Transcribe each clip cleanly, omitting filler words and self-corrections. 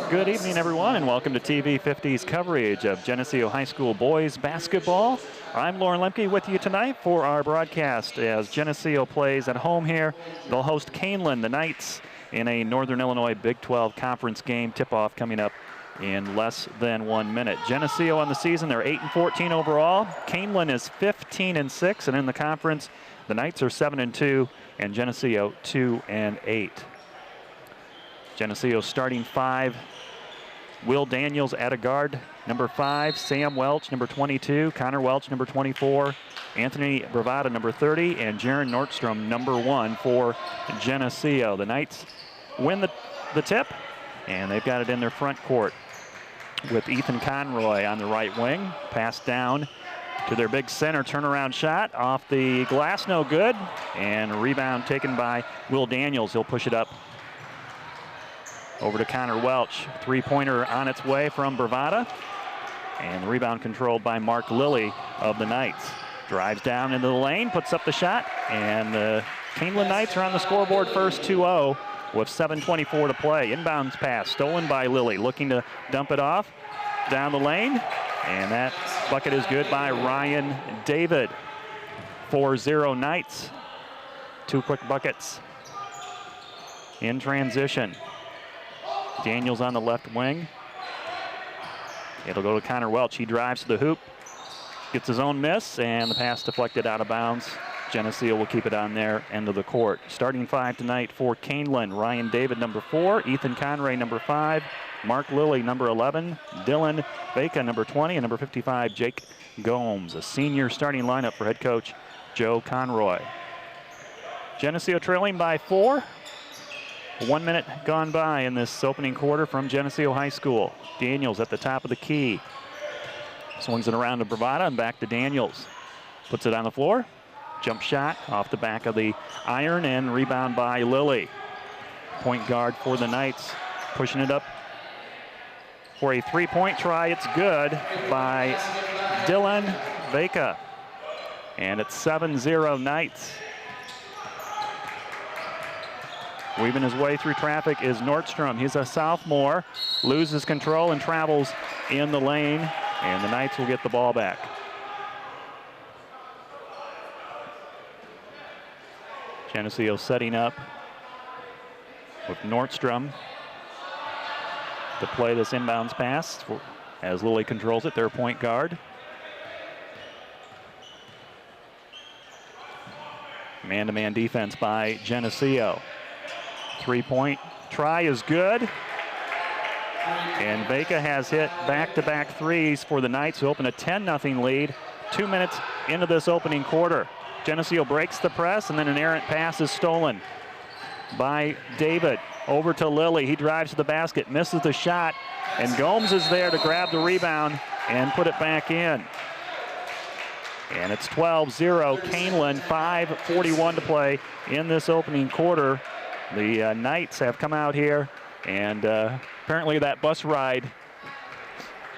Good evening, everyone, and welcome to TV 50's coverage of Geneseo High School boys basketball. I'm Lauren Lemke with you tonight for our broadcast as Geneseo plays at home here. They'll host Kaneland, the Knights, in a Northern Illinois Big 12 conference game. Tip-off coming up in less than 1 minute. Geneseo on the season, they're 8-14 overall. Kaneland is 15-6, and in the conference, the Knights are 7-2, and Geneseo 2-8. Geneseo starting five: Will Daniels at a guard, number 5, Sam Welch, number 22, Connor Welch, number 24, Anthony Bravata, number 30, and Jaron Nordstrom, number 1 for Geneseo. The Knights win the tip, and they've got it in their front court with Ethan Conroy on the right wing. Pass down to their big center, turnaround shot off the glass, no good, and a rebound taken by Will Daniels. He'll push it up over to Connor Welch. Three-pointer on its way from Bravata, and the rebound controlled by Mark Lilly of the Knights. Drives down into the lane, puts up the shot, and the Kaneland Knights are on the scoreboard first, 2-0 with 7:24 to play. Inbounds pass stolen by Lilly, looking to dump it off down the lane, and that bucket is good by Ryan David. 4-0 Knights. 2 quick buckets in transition. Daniels on the left wing. It'll go to Connor Welch. He drives to the hoop, gets his own miss, and the pass deflected out of bounds. Geneseo will keep it on their end of the court. Starting five tonight for Kaneland: Ryan David, number 4, Ethan Conroy, number 5, Mark Lilly, number 11, Dylan Baca, number 20, and number 55, Jake Gomes. A senior starting lineup for head coach Joe Conroy. Geneseo trailing by 4. 1 minute gone by in this opening quarter from Geneseo High School. Daniels at the top of the key. Swings it around to Bravata and back to Daniels. Puts it on the floor. Jump shot off the back of the iron, and rebound by Lilly. Point guard for the Knights, pushing it up for a three-point try. It's good by Dylan Baca. And it's 7-0 Knights. Weaving his way through traffic is Nordstrom. He's a sophomore, loses control and travels in the lane, and the Knights will get the ball back. Geneseo setting up with Nordstrom to play this inbounds pass as Lilly controls it, their point guard. Man-to-man defense by Geneseo. Three-point try is good. And Baca has hit back-to-back threes for the Knights, who open a 10-0 lead 2 minutes into this opening quarter. Geneseo breaks the press, and then an errant pass is stolen by David. Over to Lilly. He drives to the basket, misses the shot, and Gomes is there to grab the rebound and put it back in. And it's 12-0 Kaneland, 5:41 to play in this opening quarter. The Knights have come out here, and apparently that bus ride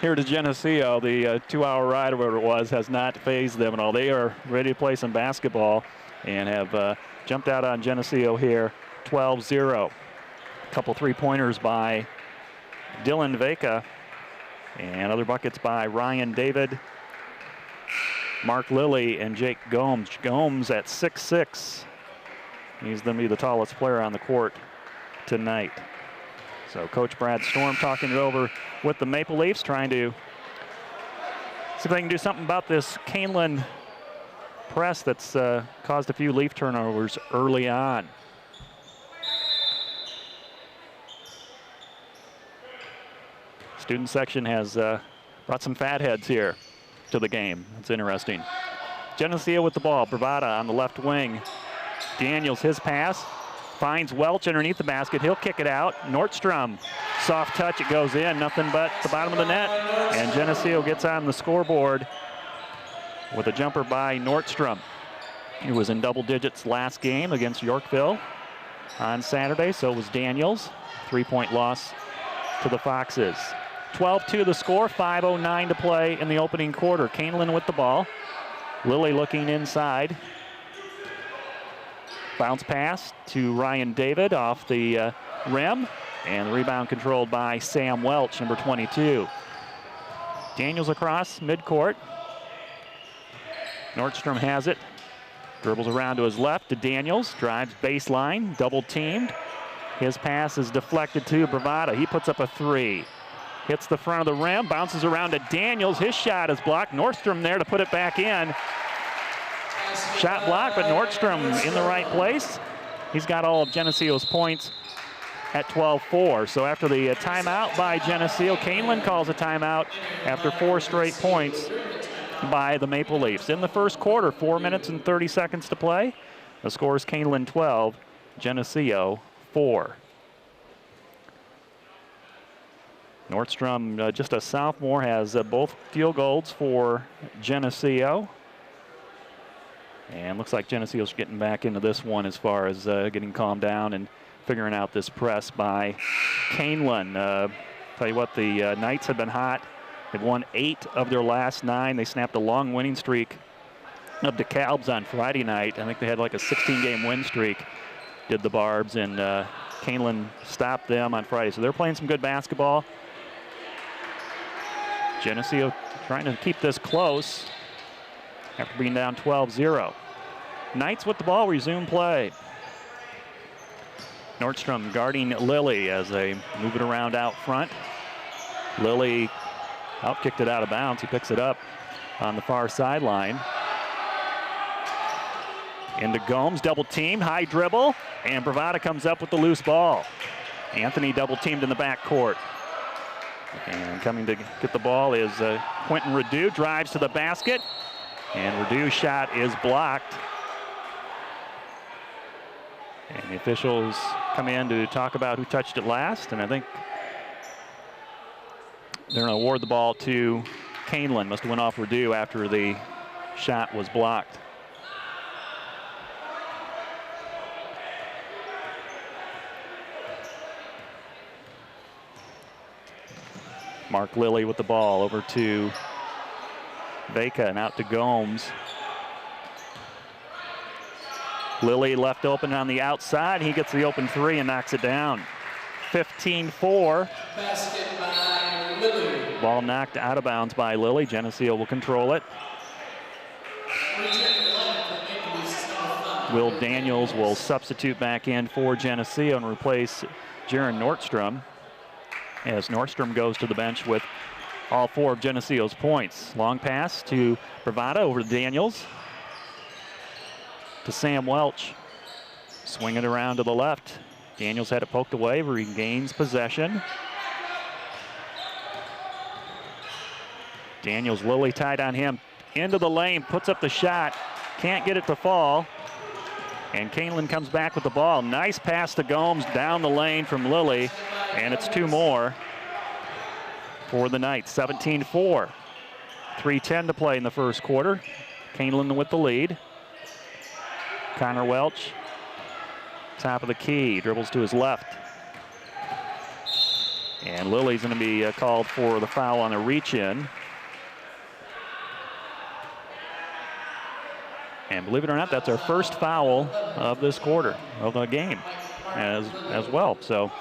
here to Geneseo, the 2-hour ride or whatever it was, has not fazed them at all. They are ready to play some basketball and have jumped out on Geneseo here, 12-0. A couple three-pointers by Dylan Baca, and other buckets by Ryan David, Mark Lilly, and Jake Gomes. Gomes at 6'6". He's going to be the tallest player on the court tonight. So Coach Brad Storm talking it over with the Maple Leafs, trying to see if they can do something about this Kaneland press that's caused a few Leaf turnovers early on. Student section has brought some fatheads here to the game. It's interesting. Geneseo with the ball. Bravata on the left wing. Daniels, his pass, finds Welch underneath the basket. He'll kick it out. Nordstrom, soft touch, it goes in. Nothing but the bottom of the net. And Geneseo gets on the scoreboard with a jumper by Nordstrom. He was in double digits last game against Yorkville on Saturday. So was Daniels. 3-point loss to the Foxes. 12-2 the score, 5:09 to play in the opening quarter. Kaneland with the ball. Lilly looking inside. Bounce pass to Ryan David off the rim. And the rebound controlled by Sam Welch, number 22. Daniels across midcourt. Nordstrom has it. Dribbles around to his left to Daniels. Drives baseline, double teamed. His pass is deflected to Bravada. He puts up a three. Hits the front of the rim, bounces around to Daniels. His shot is blocked. Nordstrom there to put it back in. Shot blocked, but Nordstrom in the right place. He's got all of Geneseo's points at 12-4. So after the timeout by Geneseo, Kaneland calls a timeout after 4 straight points by the Maple Leafs. In the first quarter, 4 minutes and 30 seconds to play. The score is Kaneland 12, Geneseo 4. Nordstrom, just a sophomore, has both field goals for Geneseo. And looks like Geneseo's getting back into this one as far as getting calmed down and figuring out this press by Kaneland. Tell you what, the Knights have been hot. They've won 8 of their last 9. They snapped a long winning streak of DeKalb's on Friday night. I think they had like a 16-game win streak, did the Barbs, and Kaneland stopped them on Friday. So they're playing some good basketball. Geneseo trying to keep this close after being down 12-0. Knights with the ball, resume play. Nordstrom guarding Lilly as they move it around out front. Lilly out-kicked it out of bounds. He picks it up on the far sideline. Into Gomes, double team, high dribble, and Bravada comes up with the loose ball. Anthony double teamed in the backcourt. And coming to get the ball is Quentin Radu, drives to the basket, and Radu's shot is blocked. And the officials come in to talk about who touched it last, and I think they're going to award the ball to Kaneland. Must have went off Radu after the shot was blocked. Mark Lilly with the ball over to Veka and out to Gomes. Lilly left open on the outside. He gets the open three and knocks it down. 15-4. Basket by Lilly. Ball knocked out of bounds by Lilly. Geneseo will control it. Will Daniels will substitute back in for Geneseo and replace Jaron Nordstrom, as Nordstrom goes to the bench with all 4 of Geneseo's points. Long pass to Bravada over to Daniels. To Sam Welch. Swing it around to the left. Daniels had it poked away, regains possession. Daniels, Lilly tied on him. Into the lane, puts up the shot. Can't get it to fall. And Kaneland comes back with the ball. Nice pass to Gomes down the lane from Lilly. And it's 2 more for the Knights. 17-4. 3:10 to play in the first quarter. Kaneland with the lead. Connor Welch, top of the key, dribbles to his left. And Lilly's going to be called for the foul on a reach-in. And believe it or not, that's our first foul of this quarter, of the game as well. So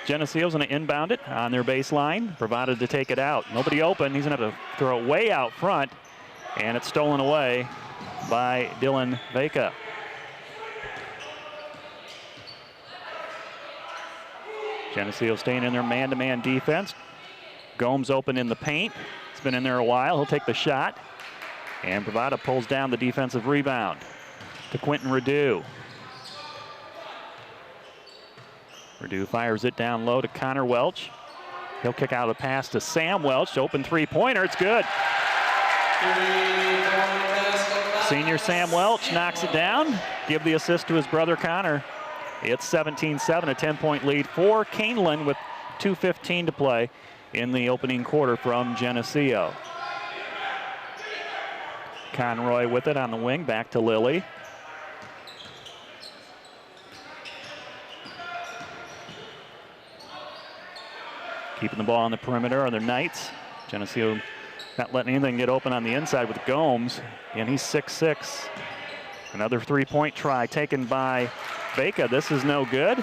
Geneseo's going to inbound it on their baseline, Bravada to take it out. Nobody open, he's going to have to throw it way out front, and it's stolen away by Dylan Veka. Geneseo staying in their man-to-man defense. Gomes open in the paint. He's been in there a while. He'll take the shot. And Bravada pulls down the defensive rebound to Quentin Radu. Radu fires it down low to Connor Welch. He'll kick out a pass to Sam Welch. Open three-pointer. It's good. Senior Sam Welch knocks it down. Give the assist to his brother Connor. It's 17-7, a 10-point lead for Kaneland with 2:15 to play in the opening quarter from Geneseo. Conroy with it on the wing, back to Lilly. Keeping the ball on the perimeter are the Knights. Geneseo not letting anything get open on the inside with Gomes, and he's 6'6". Another three-point try taken by Veka. This is no good.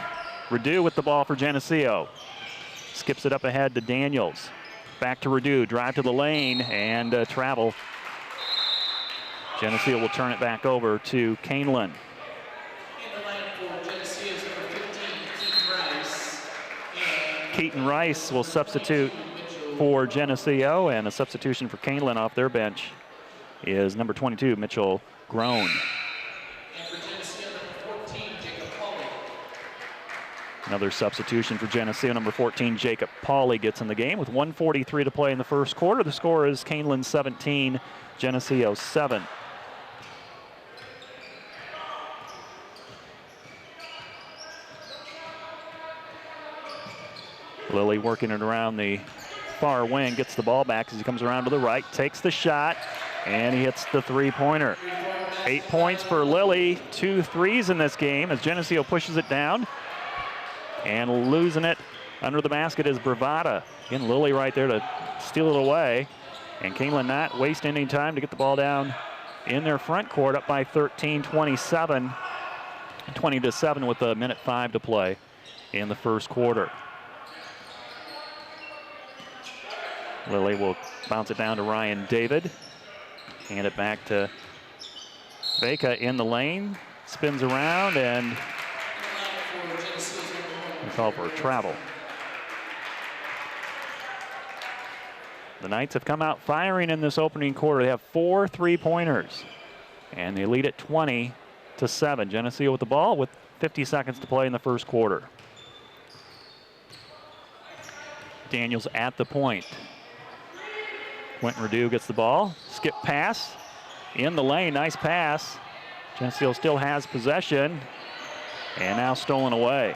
Redu with the ball for Geneseo. Skips it up ahead to Daniels. Back to Redu, drive to the lane, and travel. Geneseo will turn it back over to Kaneland. Keaton Rice will substitute for Geneseo, and a substitution for Kaneland off their bench is number 22, Mitchell Groan. Another substitution for Geneseo, number 14, Jacob Pauly gets in the game with 1:43 to play in the first quarter. The score is Kaneland 17, Geneseo 7. Lilly working it around the far wing, gets the ball back as he comes around to the right, takes the shot, and he hits the three-pointer. 8 points for Lilly, 2 threes in this game as Geneseo pushes it down. And losing it under the basket is Bravada. Again, Lilly right there to steal it away. And Kaneland not wasting any time to get the ball down in their front court, up by 13, 27, 20-7 with 1:05 to play in the first quarter. Lilly will bounce it down to Ryan David. Hand it back to Veka in the lane. Spins around and call for a travel. The Knights have come out firing in this opening quarter. They have 4 3-pointers, and they lead at 20-7. Geneseo with the ball with 50 seconds to play in the first quarter. Daniels at the point. Quentin Redu gets the ball. Skip pass in the lane. Nice pass. Geneseo still has possession, and now stolen away.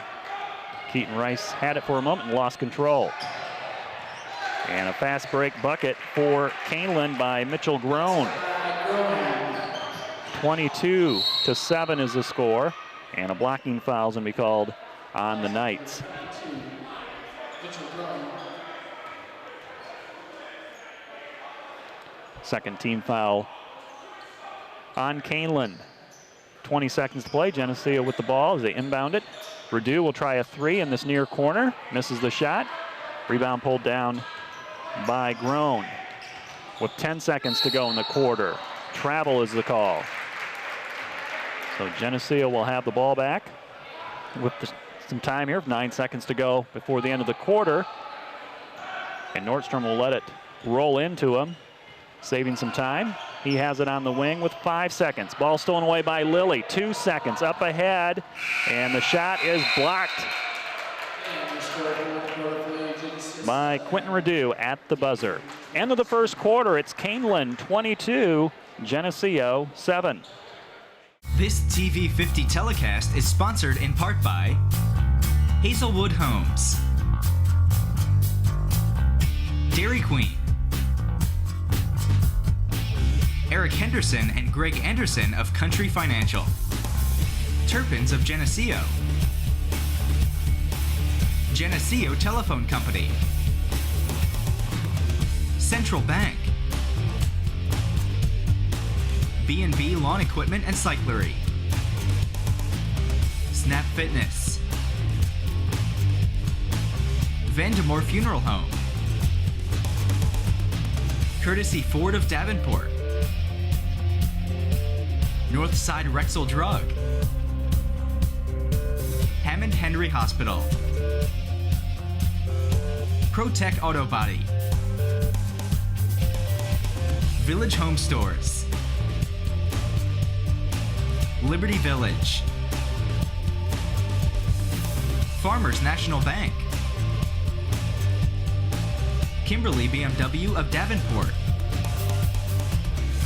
Keaton Rice had it for a moment and lost control. And a fast break bucket for Kaneland by Mitchell Groan. 22-7 is the score, and a blocking foul is going to be called on the Knights. Second team foul on Kaneland. 20 seconds to play. Geneseo with the ball as they inbound it. Redu will try a 3 in this near corner. Misses the shot. Rebound pulled down by Groan. With 10 seconds to go in the quarter. Travel is the call. So Geneseo will have the ball back with some time here. 9 seconds to go before the end of the quarter. And Nordstrom will let it roll into him, saving some time. He has it on the wing with 5 seconds. Ball stolen away by Lilly. 2 seconds up ahead, and the shot is blocked by Quentin Redu at the buzzer. End of the first quarter. It's Kaneland 22, Geneseo 7. This TV50 telecast is sponsored in part by Hazelwood Homes, Dairy Queen, Eric Henderson and Greg Anderson of Country Financial, Turpins of Geneseo, Geneseo Telephone Company, Central Bank, B&B Lawn Equipment and Cyclery, Snap Fitness, Vandemore Funeral Home, Courtesy Ford of Davenport, Northside Rexall Drug, Hammond Henry Hospital, ProTech Auto Body, Village Home Stores, Liberty Village, Farmers National Bank, Kimberly BMW of Davenport.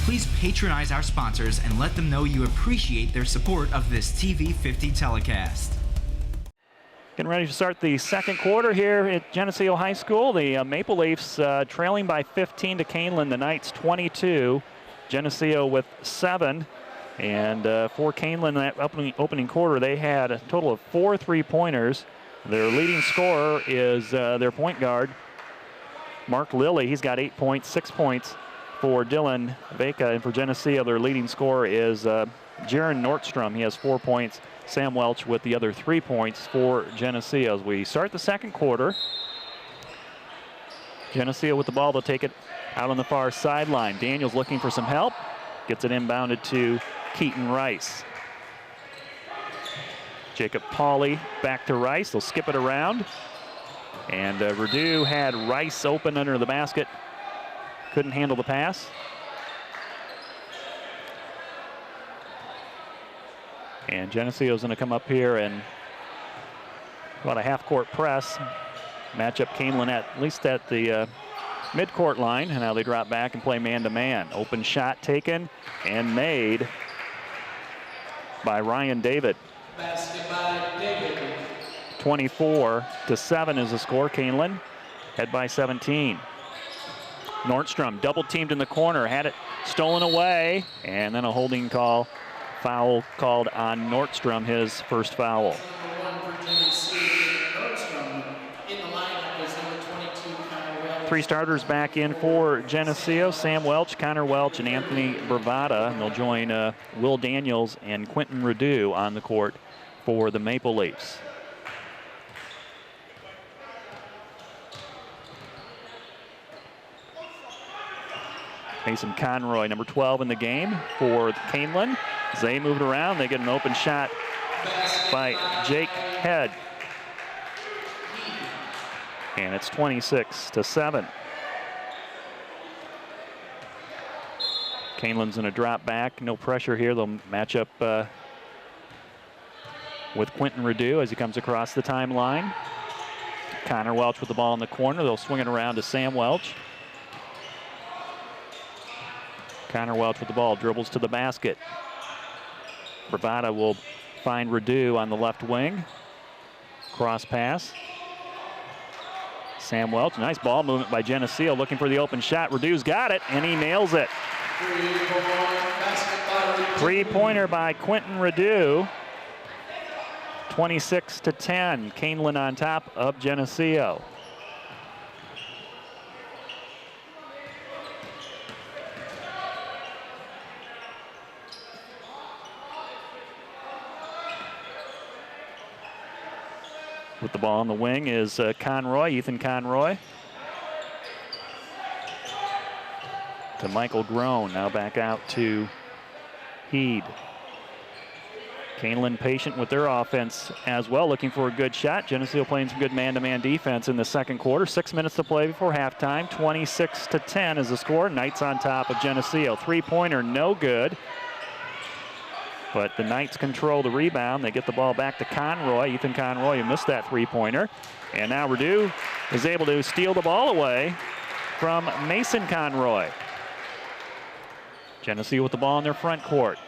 Please patronize our sponsors and let them know you appreciate their support of this TV50 telecast. Getting ready to start the second quarter here at Geneseo High School. The Maple Leafs trailing by 15 to Kaneland. The Knights 22. Geneseo with 7. And for Kaneland, that opening quarter, they had a total of 4 3-pointers. Their leading scorer is their point guard, Mark Lilly. He's got 8 points, 6 points for Dylan Veka. And for Geneseo, their leading scorer is Jaron Nordstrom. He has 4 points Sam Welch with the other 3 points for Geneseo. As we start the second quarter, Geneseo with the ball. They'll take it out on the far sideline. Daniels looking for some help. Gets it inbounded to Keaton Rice. Jacob Pauley back to Rice. They'll skip it around. And Rideau had Rice open under the basket. Couldn't handle the pass. And Geneseo's going to come up here and about a half-court press. Match up Kaneland at least at the mid-court line. And now they drop back and play man-to-man. Open shot taken and made by Ryan David. Basket by David. 24-7 is the score. Kaneland head by 17. Nordstrom double teamed in the corner, had it stolen away, and then a holding call. Foul called on Nordstrom, his first foul. Number 1 for Geneseo, Nordstrom. In the lineup is number 22, Connor Welch. 3 starters back in for Geneseo: Sam Welch, Connor Welch, and Anthony Bravata. And they'll join Will Daniels and Quentin Rideau on the court for the Maple Leafs. Mason Conroy, number 12 in the game for Kaneland. As they moved around, they get an open shot by Jake Head. And it's 26-7. Kaneland's going to drop back. No pressure here. They'll match up with Quentin Rideau as he comes across the timeline. Connor Welch with the ball in the corner. They'll swing it around to Sam Welch. Connor Welch with the ball, dribbles to the basket. Bravata will find Rideau on the left wing. Cross pass. Sam Welch, nice ball movement by Geneseo, looking for the open shot. Rideau's got it, and he nails it. Three-pointer by Quentin Rideau. 26-10, Kaneland on top of Geneseo. With the ball on the wing is Conroy, Ethan Conroy. To Michael Groen, now back out to Heed. Kaneland patient with their offense as well, looking for a good shot. Geneseo playing some good man-to-man defense in the second quarter. 6 minutes to play before halftime. 26-10 is the score. Knights on top of Geneseo. Three-pointer, no good. But the Knights control the rebound. They get the ball back to Conroy. Ethan Conroy, who missed that three-pointer. And now Rideau is able to steal the ball away from Mason Conroy. Geneseo with the ball in their front court.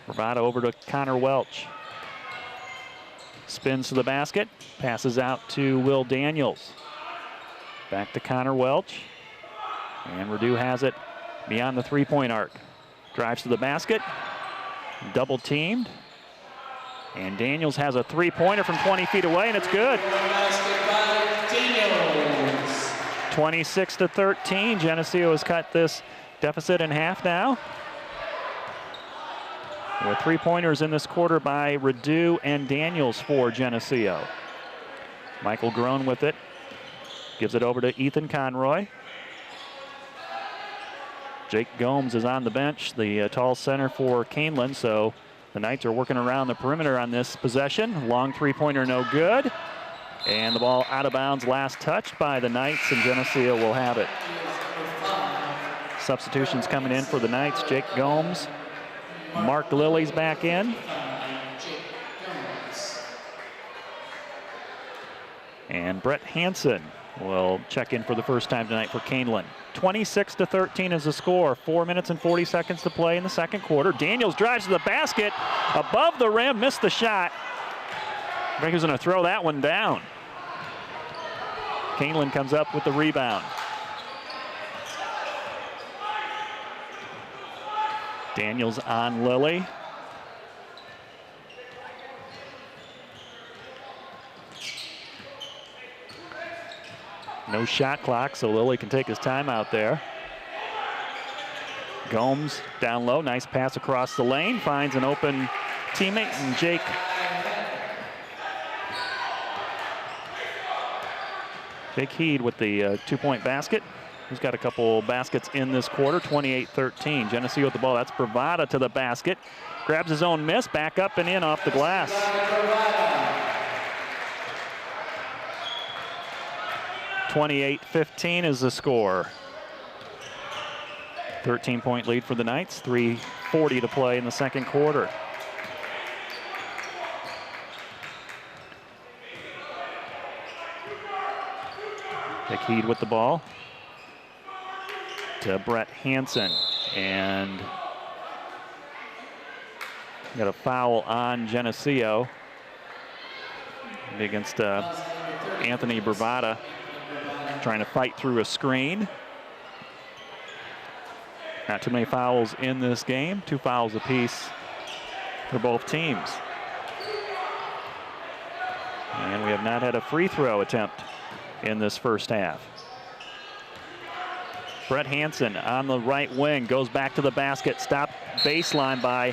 Bravata over to Connor Welch. Spins to the basket. Passes out to Will Daniels. Back to Connor Welch. And Rideau has it beyond the three-point arc. Drives to the basket. Double teamed. And Daniels has a three-pointer from 20 feet away, and it's good. 26-13. Geneseo has cut this deficit in half now. With three-pointers in this quarter by Rideau and Daniels for Geneseo. Michael Groen with it. Gives it over to Ethan Conroy. Jake Gomes is on the bench, the tall center for Kaneland, so the Knights are working around the perimeter on this possession. Long three-pointer, no good. And the ball out of bounds, last touched by the Knights, and Geneseo will have it. Substitutions coming in for the Knights. Jake Gomes, Mark Lilly's back in. And Brett Hansen will check in for the first time tonight for Kaneland. 26-13 is the score. 4 minutes and 40 seconds to play in the second quarter. Daniels drives to the basket, above the rim, missed the shot. I think he's going to throw that one down. Kaneland comes up with the rebound. Daniels on Lilly. No shot clock, so Lilly can take his time out there. Gomes down low, nice pass across the lane, finds an open teammate, and Jake Heed with the 2-point basket. He's got a couple baskets in this quarter, 28-13. Geneseo with the ball. That's Bravada to the basket. Grabs his own miss, back up and in off the glass. 28-15 is the score. 13-point lead for the Knights. 3:40 to play in the second quarter. Jake Heed with the ball to Brett Hansen, and got a foul on Geneseo against Anthony Bravada, trying to fight through a screen. Not too many fouls in this game, 2 fouls apiece for both teams. And we have not had a free throw attempt in this first half. Brett Hansen on the right wing, goes back to the basket, stopped baseline by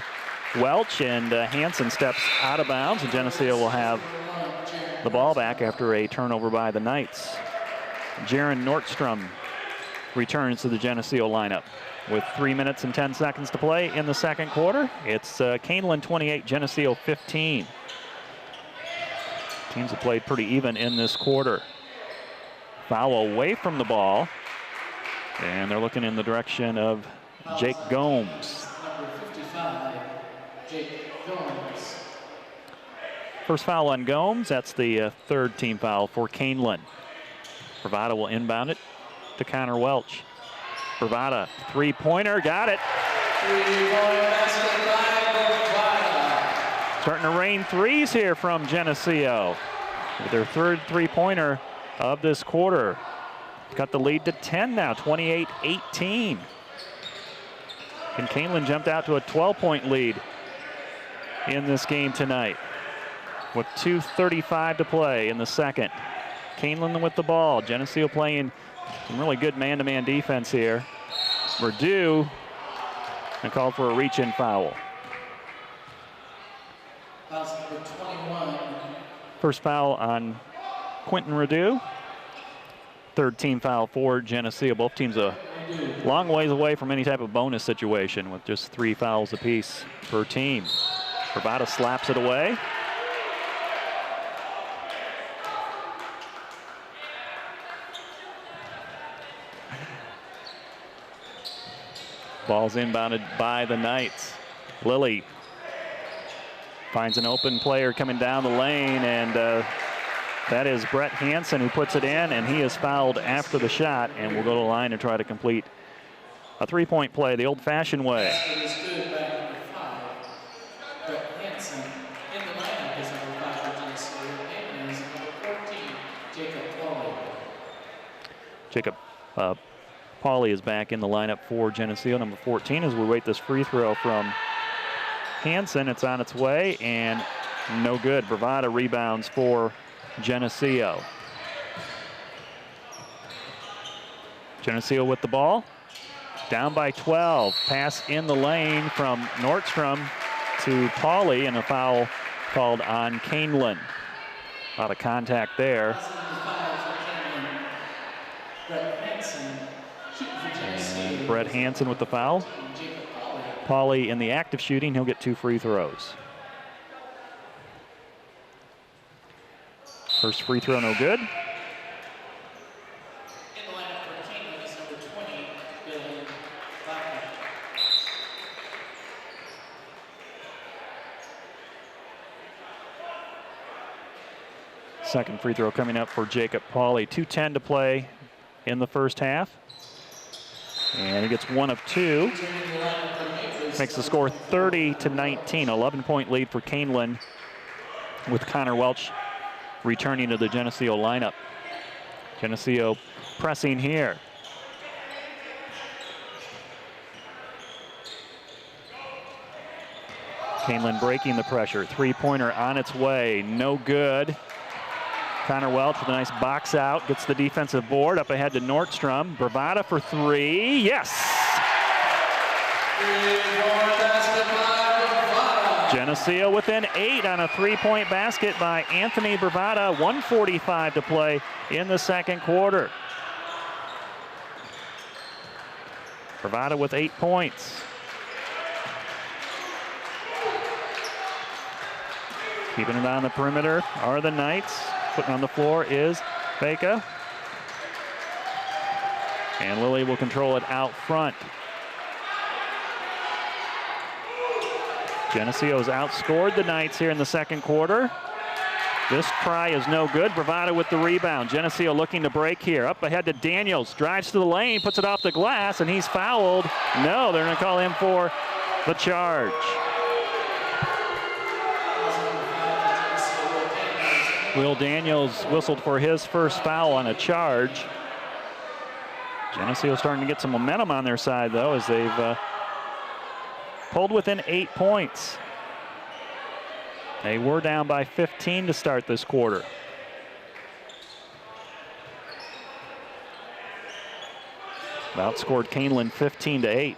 Welch, and Hansen steps out of bounds, and Geneseo will have the ball back after a turnover by the Knights. Jaron Nordstrom returns to the Geneseo lineup with 3 minutes and 10 seconds to play in the second quarter. It's Kaneland 28, Geneseo 15. Teams have played pretty even in this quarter. Foul away from the ball, and they're looking in the direction of Jake Gomes. Number 55, Jake Gomes. First foul on Gomes. That's the third team foul for Kaneland. Bravada will inbound it to Connor Welch. Bravada, three-pointer, got it. Starting to rain threes here from Geneseo. With their third three-pointer of this quarter. Got the lead to 10 now, 28-18. And Kaneland jumped out to a 12-point lead in this game tonight, with 2:35 to play in the second. Kaneland with the ball. Geneseo playing some really good man-to-man defense here. Verdue and called for a reach-in foul. Foul number 21. First foul on Quentin Verdue. Third team foul for Geneseo. Both teams a long ways away from any type of bonus situation with just 3 fouls apiece per team. Bravada slaps it away. Ball's inbounded by the Knights. Lilly finds an open player coming down the lane, and that is Brett Hansen who puts it in, and he is fouled after the shot and will go to the line and try to complete a 3-point play the old-fashioned way. It is good by number 5. Brett Hansen in the lineup is number 5 for Geneseo, and is number 14, Jacob Pauly. Jacob Pauly is back in the lineup for Geneseo, number 14, as we wait this free throw from Hansen. It's on its way, and no good. Bravada rebounds for Geneseo. Geneseo with the ball. Down by 12. Pass in the lane from Nordstrom to Pauly, and a foul called on Kaneland. A lot of contact there. And Brett Hansen with the foul. Pauly in the act of shooting, he'll get 2 free throws. First free throw, no good. In the lineup for Kaneland is number 20, Billy Blackman. Second free throw coming up for Jacob Pauly. 2:10 to play in the first half. And he gets 1 of 2. Makes the score 30-19. 11-point lead for Kaneland, with Connor Welch returning to the Geneseo lineup. Geneseo pressing here. Kaneland breaking the pressure. 3-pointer on its way. No good. Connor Welch with a nice box out. Gets the defensive board. Up ahead to Nordstrom. Bravada for 3. Yes! Geneseo within 8 on a three-point basket by Anthony Bravata. 1:45 to play in the second quarter. Bravata with 8 points. Keeping it on the perimeter are the Knights. Putting on the floor is Baca. And Lilly will control it out front. Geneseo's outscored the Knights here in the second quarter. This try is no good. Bravata with the rebound. Geneseo looking to break here. Up ahead to Daniels. Drives to the lane, puts it off the glass, and he's fouled. No, they're going to call him for the charge. Will Daniels whistled for his first foul on a charge. Geneseo starting to get some momentum on their side, though, as they've pulled within 8 points. They were down by 15 to start this quarter. Outscored Kaneland 15-8.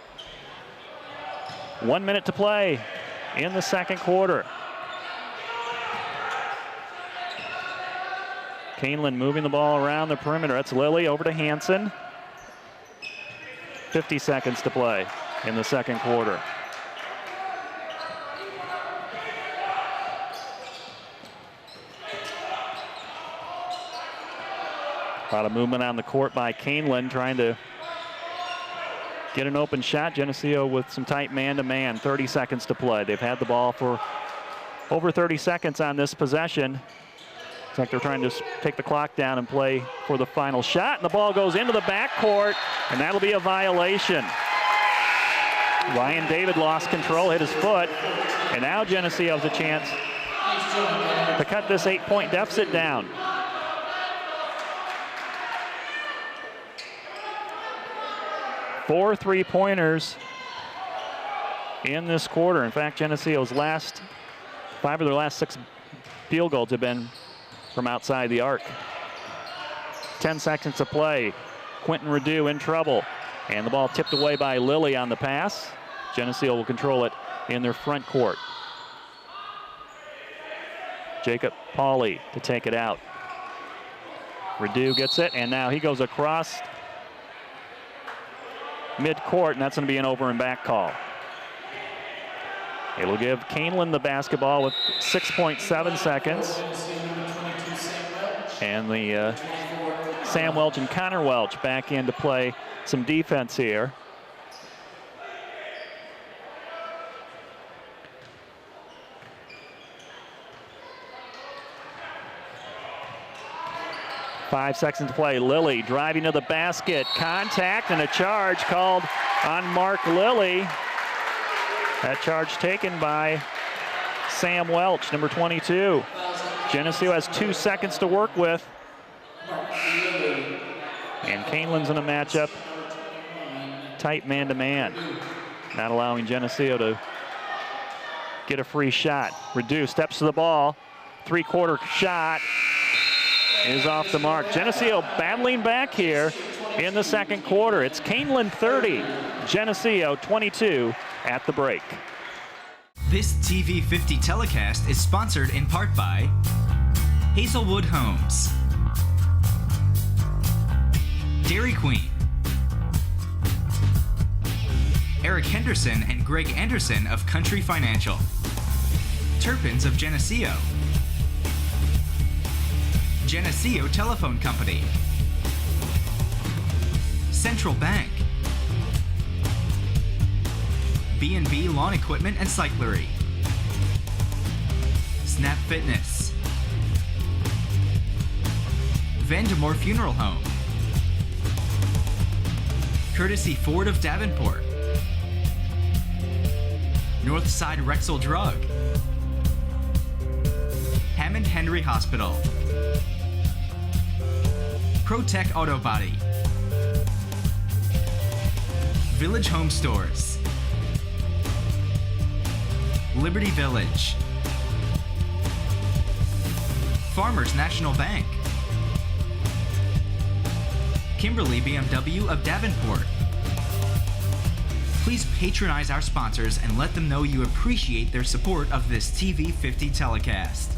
1 minute to play in the second quarter. Kaneland moving the ball around the perimeter. That's Lilly over to Hansen. 50 seconds to play in the second quarter. A lot of movement on the court by Kaneland, trying to get an open shot. Geneseo with some tight man-to-man. 30 seconds to play. They've had the ball for over 30 seconds on this possession. Looks like they're trying to take the clock down and play for the final shot. And the ball goes into the backcourt, and that'll be a violation. Ryan David lost control, hit his foot, and now Geneseo has a chance to cut this 8-point deficit down. 4 3-pointers in this quarter. In fact, Geneseo's 5 of their last 6 field goals have been from outside the arc. 10 seconds to play. Quentin Radu in trouble. And the ball tipped away by Lilly on the pass. Geneseo will control it in their front court. Jacob Pauly to take it out. Radu gets it, and now he goes across mid-court, and that's going to be an over and back call. It'll give Kaneland the basketball with 6.7 seconds. And the Sam Welch and Connor Welch back in to play some defense here. Five seconds to play. Lilly driving to the basket. Contact and a charge called on Mark Lilly. That charge taken by Sam Welch, number 22. Geneseo has 2 seconds to work with. And Kaneland's in a matchup. Tight man-to-man. Not allowing Geneseo to get a free shot. Radu steps to the ball. 3-quarter shot is off the mark. Geneseo battling back here in the second quarter. It's Kaneland 30, Geneseo 22 at the break. This TV 50 telecast is sponsored in part by Hazelwood Homes, Dairy Queen, Eric Henderson and Greg Anderson of Country Financial, Turpins of Geneseo, Geneseo Telephone Company, Central Bank, B&B Lawn Equipment and Cyclery, Snap Fitness, Vandemore Funeral Home, Courtesy Ford of Davenport, Northside Rexall Drug, Hammond Henry Hospital, ProTech Auto Body, Village Home Stores, Liberty Village, Farmers National Bank, Kimberly BMW of Davenport, please patronize our sponsors and let them know you appreciate their support of this TV50 telecast.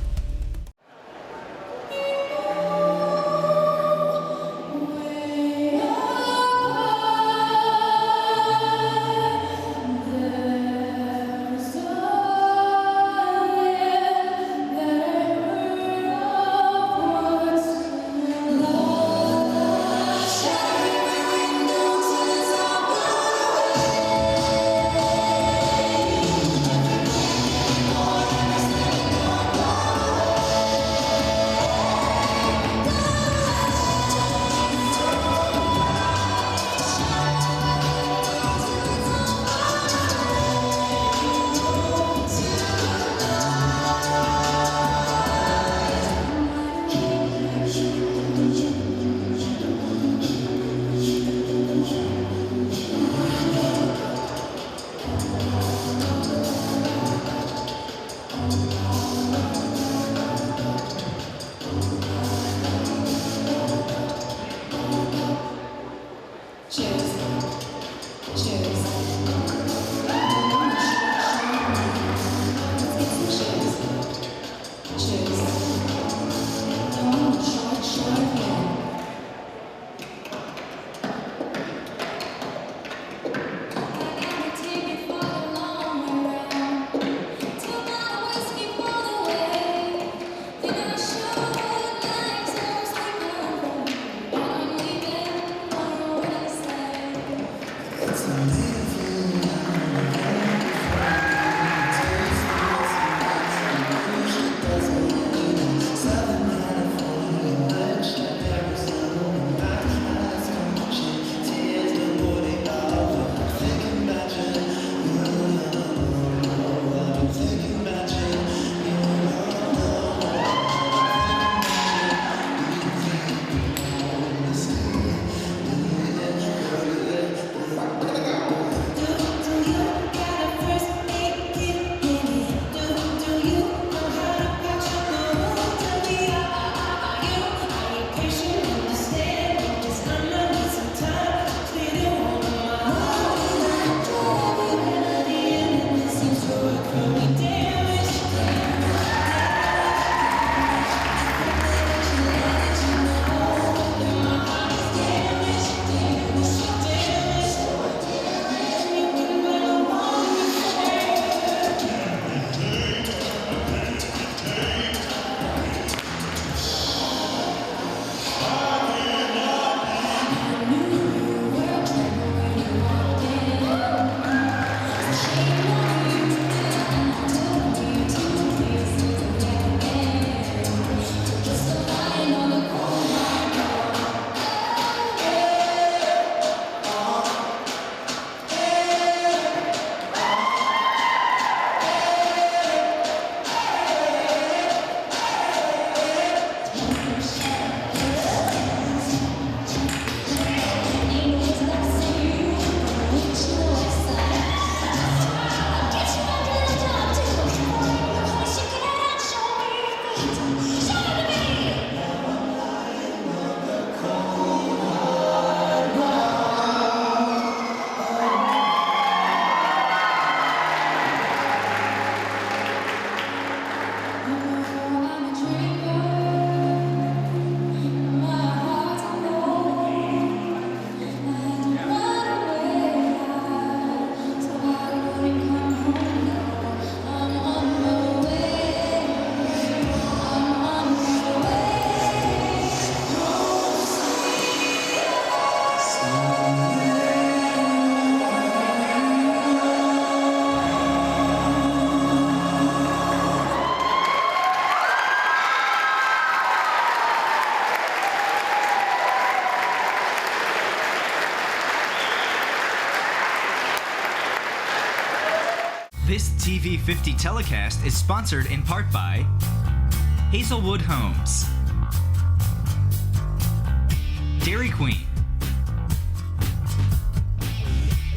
This TV50 telecast is sponsored in part by Hazelwood Homes, Dairy Queen,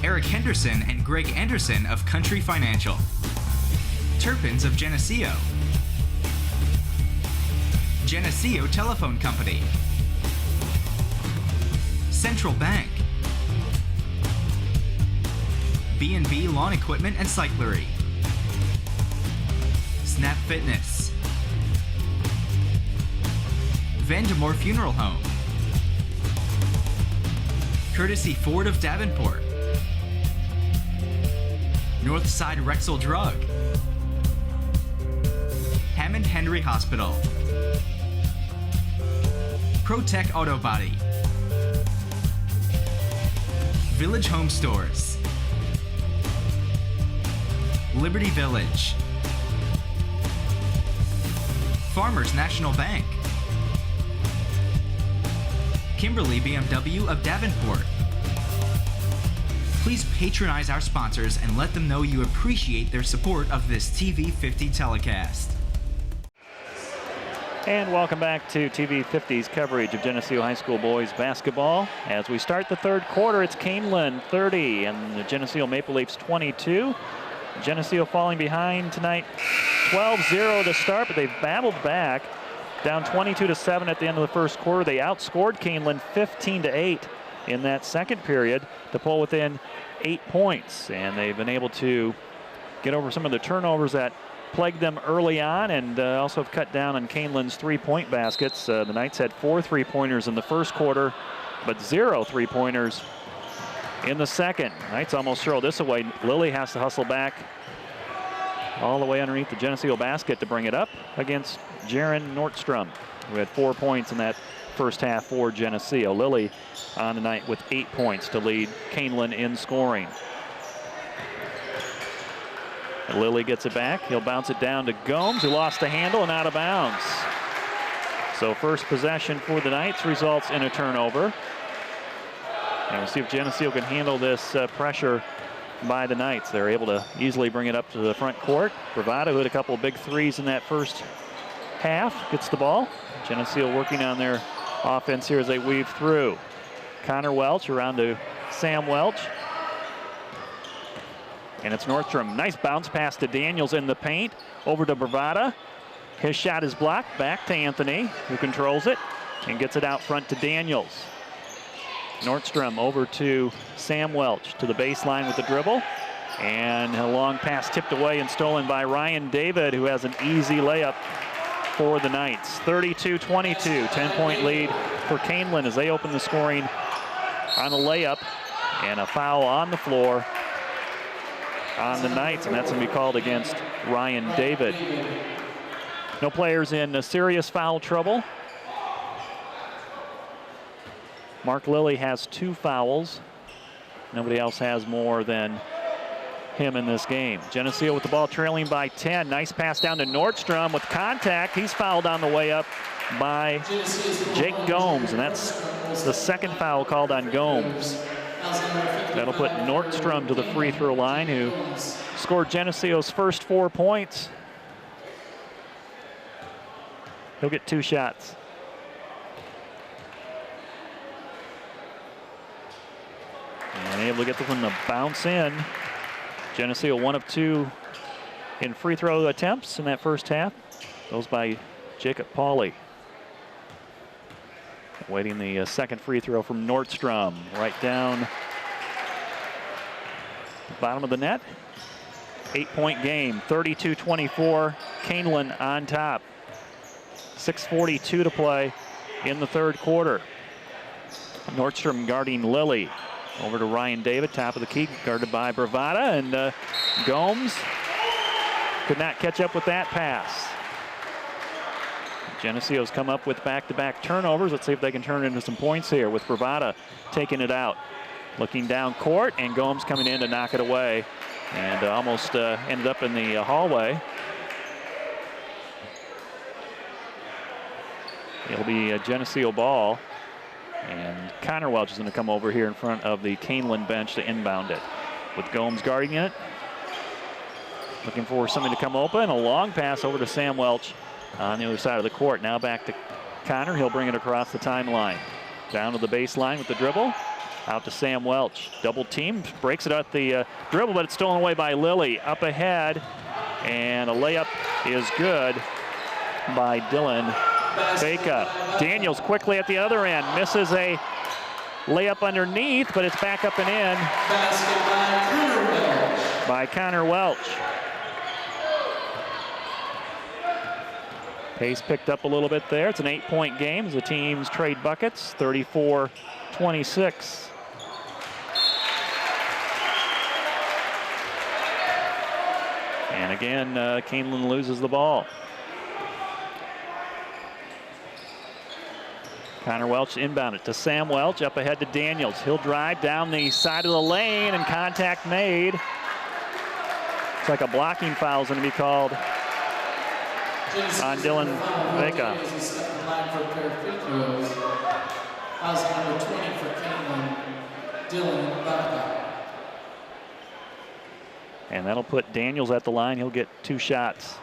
Eric Henderson and Greg Anderson of Country Financial, Turpins of Geneseo, Geneseo Telephone Company, Central Bank, B&B Lawn Equipment and Cyclery. Snap Fitness. Vandemore Funeral Home. Courtesy Ford of Davenport. Northside Rexall Drug. Hammond Henry Hospital. ProTech Auto Body. Village Home Stores. Liberty Village. Farmers National Bank. Kimberly BMW of Davenport. Please patronize our sponsors and let them know you appreciate their support of this TV50 telecast. And welcome back to TV50's coverage of Geneseo High School boys basketball. As we start the third quarter, it's Kaneland 30 and the Geneseo Maple Leafs 22. Geneseo falling behind tonight 12-0 to start, but they've battled back. Down 22-7 at the end of the first quarter. They outscored Kaneland 15-8 in that second period to pull within 8 points. And they've been able to get over some of the turnovers that plagued them early on, and also have cut down on Kaneland's three-point baskets. The Knights had 4 3-pointers in the first quarter, but 0 3-pointers in the second. Knights almost throw this away. Lilly has to hustle back all the way underneath the Geneseo basket to bring it up against Jaron Nordstrom, who had 4 points in that first half for Geneseo. Lilly on the night with 8 points to lead Kaneland in scoring. And Lilly gets it back. He'll bounce it down to Gomes, who lost the handle and out of bounds. So first possession for the Knights results in a turnover. And we'll see if Geneseo can handle this pressure by the Knights. They're able to easily bring it up to the front court. Bravado, who had a couple of big threes in that first half, gets the ball. Geneseo working on their offense here as they weave through. Connor Welch around to Sam Welch. And it's Nordstrom. Nice bounce pass to Daniels in the paint. Over to Bravada. His shot is blocked. Back to Anthony, who controls it and gets it out front to Daniels. Nordstrom over to Sam Welch to the baseline with the dribble. And a long pass tipped away and stolen by Ryan David, who has an easy layup for the Knights. 32-22, 10-point lead for Kaneland as they open the scoring on a layup, and a foul on the floor on the Knights, and that's going to be called against Ryan David. No players in serious foul trouble. Mark Lilly has 2 fouls. Nobody else has more than him in this game. Geneseo with the ball trailing by 10. Nice pass down to Nordstrom with contact. He's fouled on the way up by Jake Gomes, and that's the second foul called on Gomes. That'll put Nordstrom to the free throw line, who scored Geneseo's first 4 points. He'll get 2 shots. And able to get this one to bounce in. Geneseo 1 of 2 in free throw attempts in that first half. Those by Jacob Pauly. Waiting the second free throw from Nordstrom. Right down the bottom of the net. 8-point game, 32-24. Kaneland on top. 6:42 to play in the third quarter. Nordstrom guarding Lilly. Over to Ryan David, top of the key, guarded by Bravada, and Gomes could not catch up with that pass. Geneseo's come up with back-to-back turnovers. Let's see if they can turn it into some points here with Bravada taking it out. Looking down court, and Gomes coming in to knock it away, and almost ended up in the hallway. It'll be a Geneseo ball. And Connor Welch is going to come over here in front of the Kaneland bench to inbound it. With Gomes guarding it. Looking for something to come open. A long pass over to Sam Welch on the other side of the court. Now back to Connor. He'll bring it across the timeline. Down to the baseline with the dribble. Out to Sam Welch. Double team. Breaks it at the dribble, but it's stolen away by Lilly. Up ahead. And a layup is good by Dylan Baca. Daniels quickly at the other end. Misses a layup underneath, but it's back up and in. by Connor Welch. Pace picked up a little bit there. It's an 8-point game as the teams trade buckets, 34-26. And again, Kaneland loses the ball. Connor Welch inbounded to Sam Welch, up ahead to Daniels. He'll drive down the side of the lane, and contact made. It's like a blocking foul is going to be called on Dylan Vega. Number 20 for Kaneland, Dylan Vega. And that'll put Daniels at the line. He'll get 2 shots.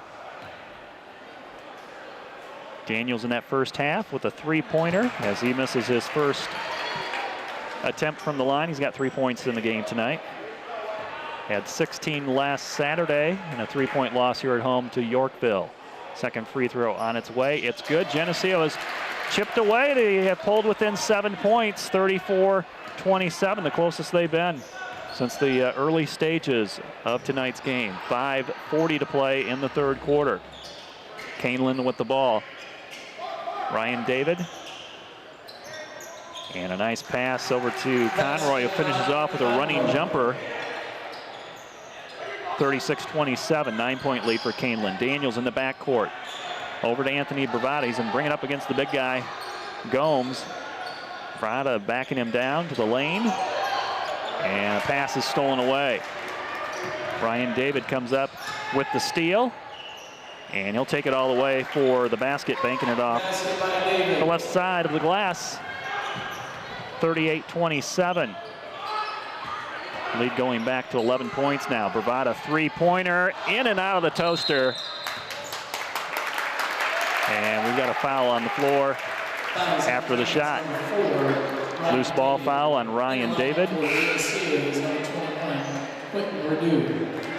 Daniels in that first half with a 3-pointer as he misses his first attempt from the line. He's got 3 points in the game tonight. Had 16 last Saturday and a 3-point loss here at home to Yorkville. Second free throw on its way. It's good. Geneseo has chipped away. They have pulled within 7 points, 34-27, the closest they've been since the early stages of tonight's game. 5:40 to play in the third quarter. Kaneland with the ball. Ryan David. And a nice pass over to Conroy, who finishes off with a running jumper. 36-27, 9-point lead for Kaneland. Daniels in the backcourt. Over to Anthony Bravada. He's going to bring it up against the big guy, Gomes. Bravada backing him down to the lane. And a pass is stolen away. Ryan David comes up with the steal. And he'll take it all the way for the basket, banking it off the left side of the glass. 38-27. Lead going back to 11 points now. Bravada 3-pointer, in and out of the toaster. And we've got a foul on the floor after the shot. Loose ball foul on Ryan David.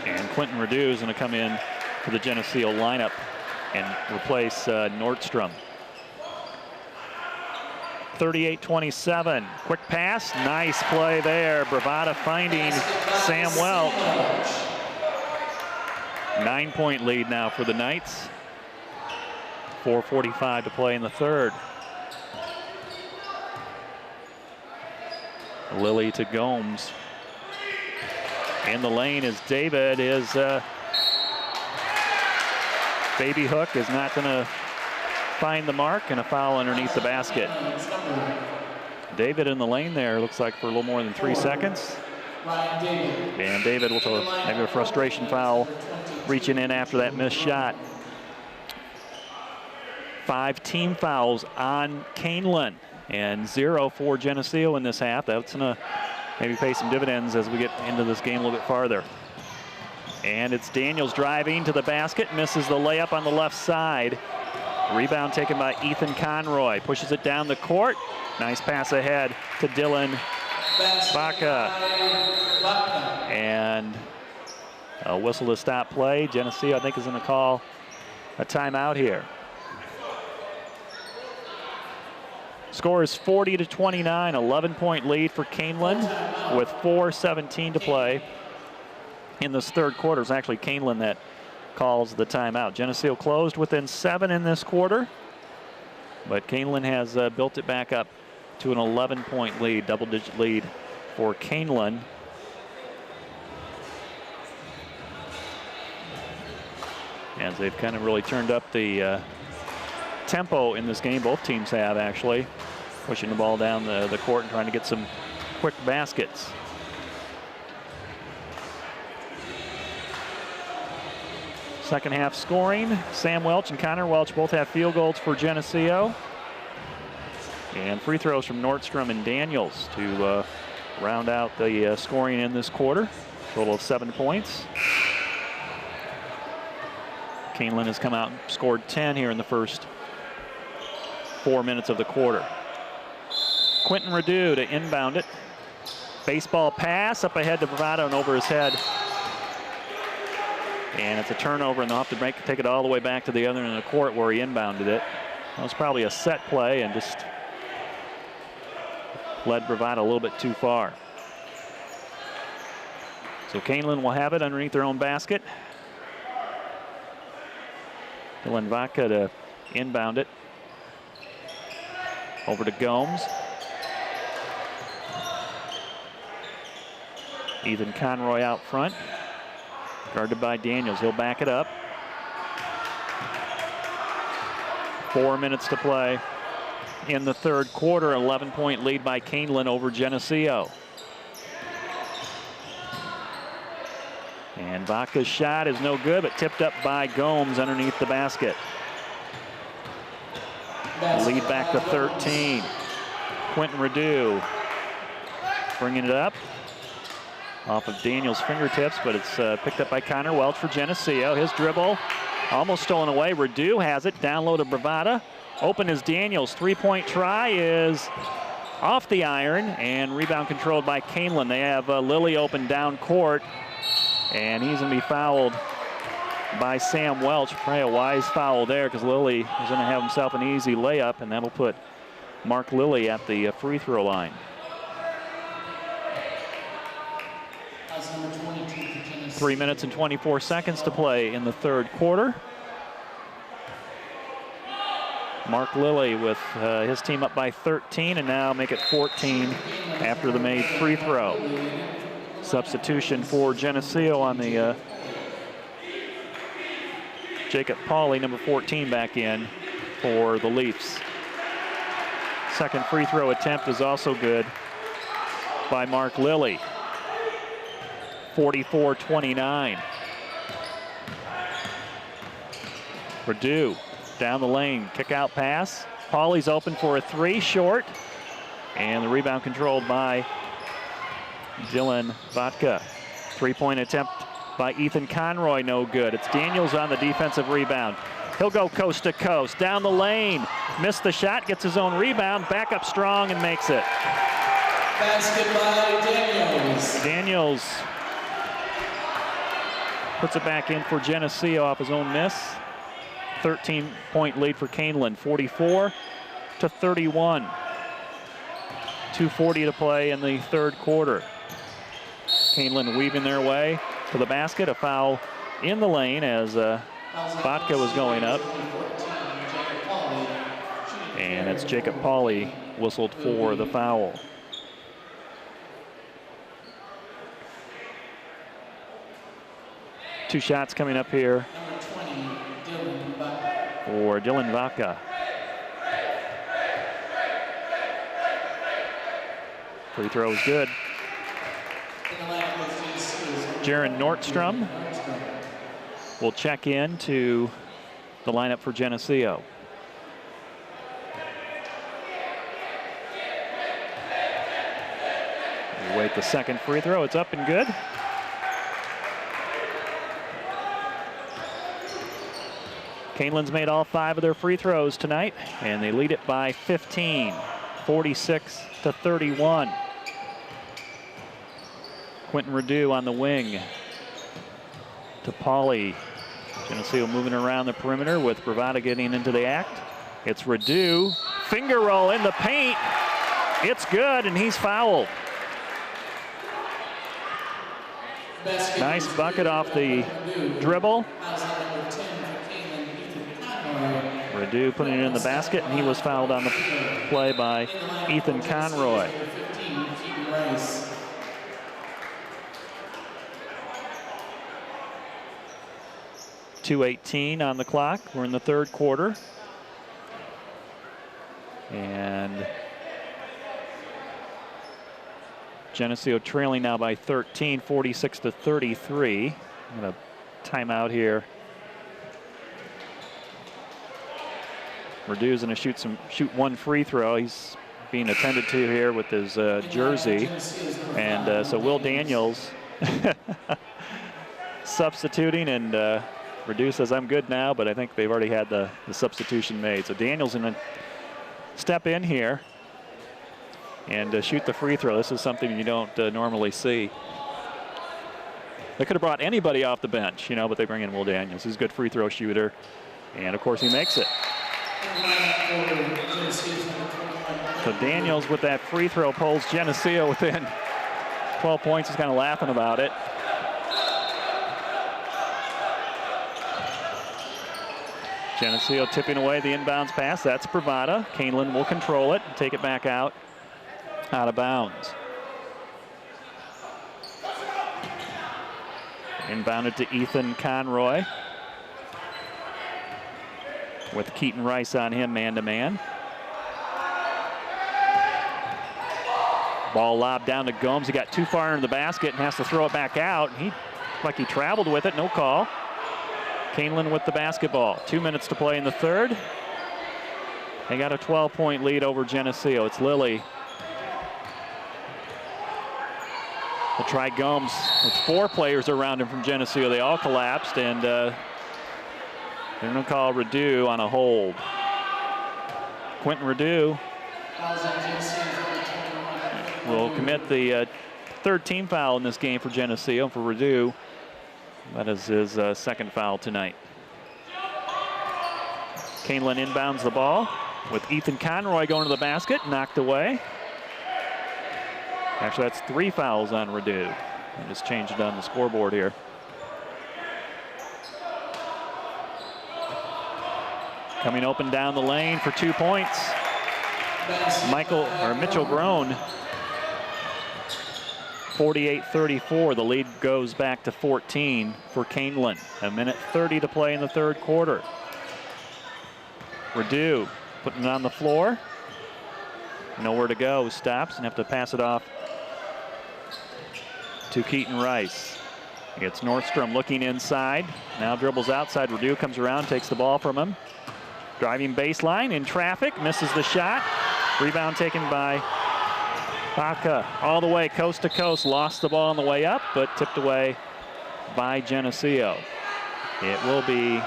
And Quentin Redu is going to come in for the Geneseo lineup and replace Nordstrom. 38-27, quick pass, nice play there. Bravada finding Sam Welch. 9-point lead now for the Knights. 4:45 to play in the third. Lilly to Gomes. In the lane is David. His baby hook is not going to find the mark, and a foul underneath the basket. David in the lane there, looks like for a little more than 3 seconds. And David with maybe a frustration foul, reaching in after that missed shot. 5 team fouls on Kaneland and 0 for Geneseo in this half. That's going to maybe pay some dividends as we get into this game a little bit farther. And it's Daniels driving to the basket, misses the layup on the left side. Rebound taken by Ethan Conroy, pushes it down the court. Nice pass ahead to Dylan Baca. And a whistle to stop play. Geneseo, I think, is going to call a timeout here. Score is 40-29, 11-point lead for Kaneland with 4:17 to play in this third quarter. It's actually Kaneland that calls the timeout. Geneseo closed within 7 in this quarter, but Kaneland has built it back up to an 11-point lead, double-digit lead for Kaneland. As they've kind of really turned up the tempo in this game. Both teams have, actually, pushing the ball down the court and trying to get some quick baskets. Second half scoring, Sam Welch and Connor Welch both have field goals for Geneseo. And free throws from Nordstrom and Daniels to round out the scoring in this quarter. Total of 7 points. Kaneland has come out and scored 10 here in the first 4 minutes of the quarter. Quentin Redu to inbound it. Baseball pass up ahead to Bravado and over his head. And it's a turnover, and they'll have to take it all the way back to the other end of the court where he inbounded it. That was probably a set play and just led Bravado a little bit too far. So Kaneland will have it underneath their own basket. Dylan Vaca to inbound it. Over to Gomes. Ethan Conroy out front. Guarded by Daniels. He'll back it up. 4 minutes to play in the third quarter. 11-point lead by Kaneland over Geneseo. And Vaca's shot is no good, but tipped up by Gomes underneath the basket. Lead back to 13. Quentin Redu bringing it up off of Daniels' fingertips, but it's picked up by Connor Welch for Geneseo. His dribble almost stolen away. Redu has it, down low to Bravada. Open is Daniels. Three-point try is off the iron, and rebound controlled by Kaneland. They have Lilly open down court, and he's going to be fouled by Sam Welch. Probably a wise foul there because Lilly is going to have himself an easy layup, and that'll put Mark Lilly at the free throw line. Number 22 for Geneseo. 3 minutes and 24 seconds to play in the third quarter. Mark Lilly with his team up by 13, and now make it 14 after the made free throw. Substitution for Geneseo on the Jacob Pauly, number 14, back in for the Leafs. Second free throw attempt is also good by Mark Lilly. 44-29. Redu down the lane, kick out pass. Pauly's open for a three, short. And the rebound controlled by Dylan Vaca. Three-point attempt by Ethan Conroy, no good. It's Daniels on the defensive rebound. He'll go coast to coast, down the lane. Missed the shot, gets his own rebound, back up strong and makes it. Basket by Daniels. Daniels puts it back in for Geneseo off his own miss. 13-point lead for Kaneland, 44-31. 2:40 to play in the third quarter. Kaneland weaving their way to the basket. A foul in the lane as Vaca was going up. And it's Jacob Pauly whistled for the foul. Two shots coming up here for Dylan Vaca. Free throw is good. Jaron Nordstrom will check in to the lineup for Geneseo. We wait the second free throw. It's up and good. Kaneland's made all 5 of their free throws tonight, and they lead it by 15, 46-31. Quentin Redu on the wing to Pauly. Geneseo moving around the perimeter with Bravada getting into the act. It's Redu, finger roll in the paint. It's good, and he's fouled. Nice bucket off the dribble. Redu putting it in the basket, and he was fouled on the play by Ethan Conroy. .218 on the clock. We're in the third quarter. And Geneseo trailing now by 13, 46-33. I'm going to timeout here. Redu's going to shoot one free throw. He's being attended to here with his jersey. And so Will Daniels substituting, and Redu says, I'm good now, but I think they've already had the substitution made. So Daniels going to step in here and shoot the free throw. This is something you don't normally see. They could have brought anybody off the bench, you know, but they bring in Will Daniels. He's a good free throw shooter, and of course he makes it. So Daniels with that free throw pulls Geneseo within 12 points. He's kind of laughing about it. Geneseo tipping away the inbounds pass. That's Bravada. Kaneland will control it and take it back out of bounds. Inbounded to Ethan Conroy, with Keaton Rice on him man-to-man. Ball lobbed down to Gomes. He got too far into the basket and has to throw it back out. He traveled with it, no call. Kaneland with the basketball. 2 minutes to play in the third. They got a 12-point lead over Geneseo. It's Lilly. We'll try Gomes with 4 players around him from Geneseo. They all collapsed, and they're going to call Radu on a hold. Quentin Radu will commit the third team foul in this game for Geneseo. For Radu, that is his second foul tonight. Kaneland inbounds the ball with Ethan Conroy going to the basket, knocked away. Actually, that's 3 fouls on Radu. I just changed it on the scoreboard here. Coming open down the lane for 2 points. Mitchell Grown. 48-34. The lead goes back to 14 for Kaneland. 1:30 to play in the third quarter. Radu putting it on the floor. Nowhere to go. Stops and have to pass it off to Keaton Rice. It's Nordstrom looking inside. Now dribbles outside. Radu comes around, takes the ball from him. Driving baseline in traffic, misses the shot. Rebound taken by Baca all the way coast to coast. Lost the ball on the way up, but tipped away by Geneseo. It will be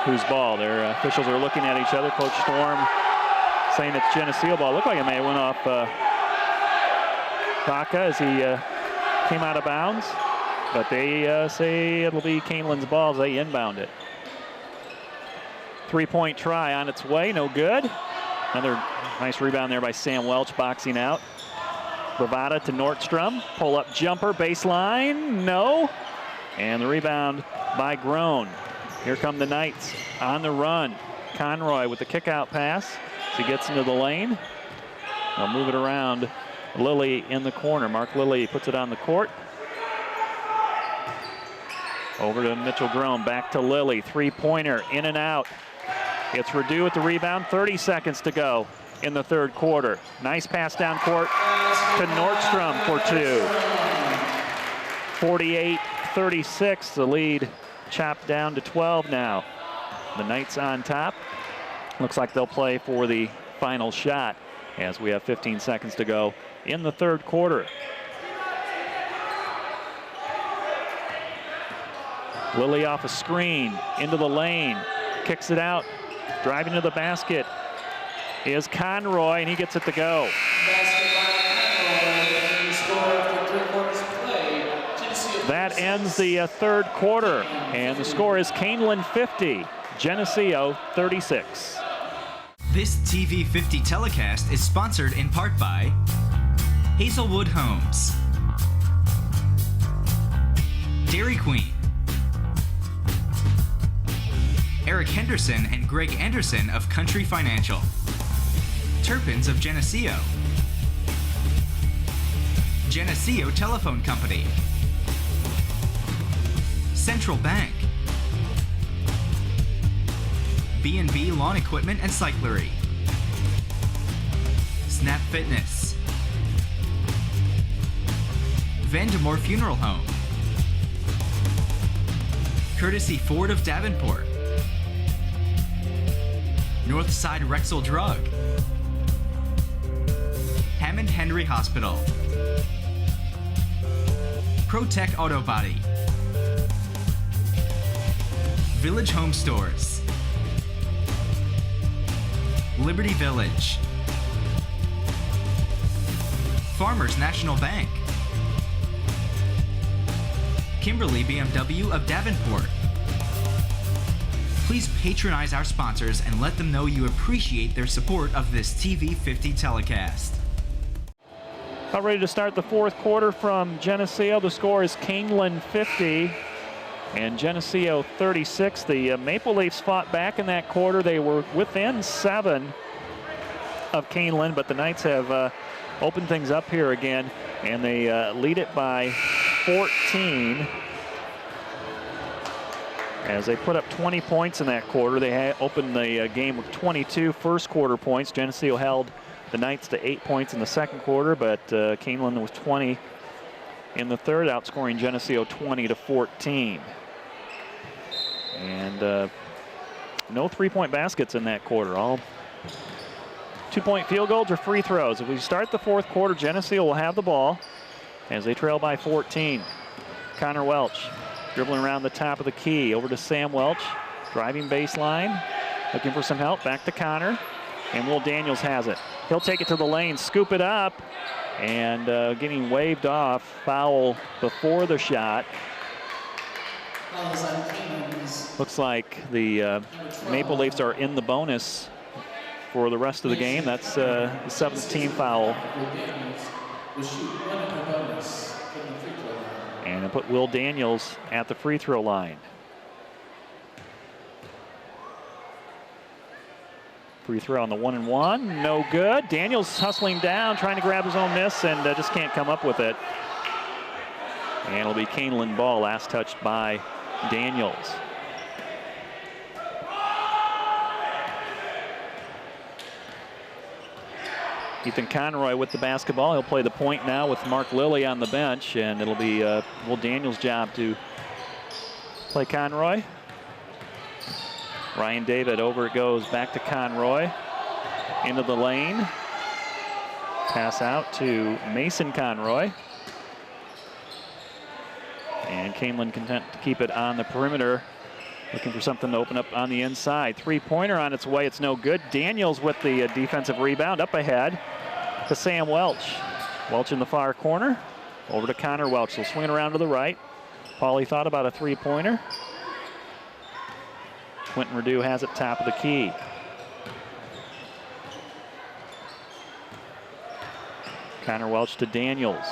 whose ball? Their officials are looking at each other. Coach Storm saying it's Geneseo ball. Looked like it may have went off Baca as he came out of bounds, but they say it'll be Kaneland's ball as they inbound it. 3-point try on its way, no good. Another nice rebound there by Sam Welch, boxing out. Bravada to Nordstrom, pull-up jumper, baseline, no. And the rebound by Grown. Here come the Knights on the run. Conroy with the kick-out pass as he gets into the lane. They'll move it around. Lilly in the corner. Mark Lilly puts it on the court. Over to Mitchell Grown, back to Lilly. 3-pointer, in and out. It's Radu with the rebound, 30 seconds to go in the third quarter. Nice pass down court to Nordstrom for 2. 48-36, the lead chopped down to 12 now. The Knights on top. Looks like they'll play for the final shot as we have 15 seconds to go in the third quarter. Lilly off a screen, into the lane, kicks it out, driving to the basket is Conroy, and he gets it to go. That ends the third quarter, and the score is Kaneland 50, Geneseo 36. This TV 50 telecast is sponsored in part by Hazelwood Homes, Dairy Queen, Eric Henderson and Greg Anderson of Country Financial, Turpins of Geneseo, Geneseo Telephone Company, Central Bank, B&B Lawn Equipment and Cyclery, Snap Fitness, Vandemore Funeral Home, Courtesy Ford of Davenport, Northside Rexall Drug, Hammond Henry Hospital, ProTech Auto Body, Village Home Stores, Liberty Village, Farmers National Bank, Kimberly BMW of Davenport. Please patronize our sponsors and let them know you appreciate their support of this TV 50 telecast. About ready to start the fourth quarter from Geneseo. The score is Kaneland 50, and Geneseo 36. The Maple Leafs fought back in that quarter. They were within 7 of Kaneland, but the Knights have opened things up here again, and they lead it by 14 as they put up 20 points in that quarter. They opened the game with 22 first quarter points. Geneseo held the Knights to 8 points in the second quarter, but Kaneland was 20 in the third, outscoring Geneseo 20-14. And no three-point baskets in that quarter. All two-point field goals or free throws. If we start the fourth quarter, Geneseo will have the ball as they trail by 14. Connor Welch dribbling around the top of the key. Over to Sam Welch, driving baseline, looking for some help. Back to Connor, and Will Daniels has it. He'll take it to the lane, scoop it up, and getting waved off. Foul before the shot. Looks like the Maple Leafs are in the bonus for the rest of the game. That's the 7th team foul. And put Will Daniels at the free throw line. Free throw on the 1-and-1, no good. Daniels hustling down, trying to grab his own miss, and just can't come up with it. And it'll be Kaneland ball, last touched by Daniels. Ethan Conroy with the basketball. He'll play the point now with Mark Lilly on the bench, and it'll be Will Daniels' job to play Conroy. Ryan David, over it goes, back to Conroy, into the lane. Pass out to Mason Conroy. And Kaneland content to keep it on the perimeter, looking for something to open up on the inside. Three-pointer on its way, it's no good. Daniels with the defensive rebound, up ahead to Sam Welch. Welch in the far corner, over to Connor Welch. He'll swing it around to the right. Paulie thought about a three-pointer. Quentin Redu has it top of the key. Connor Welch to Daniels.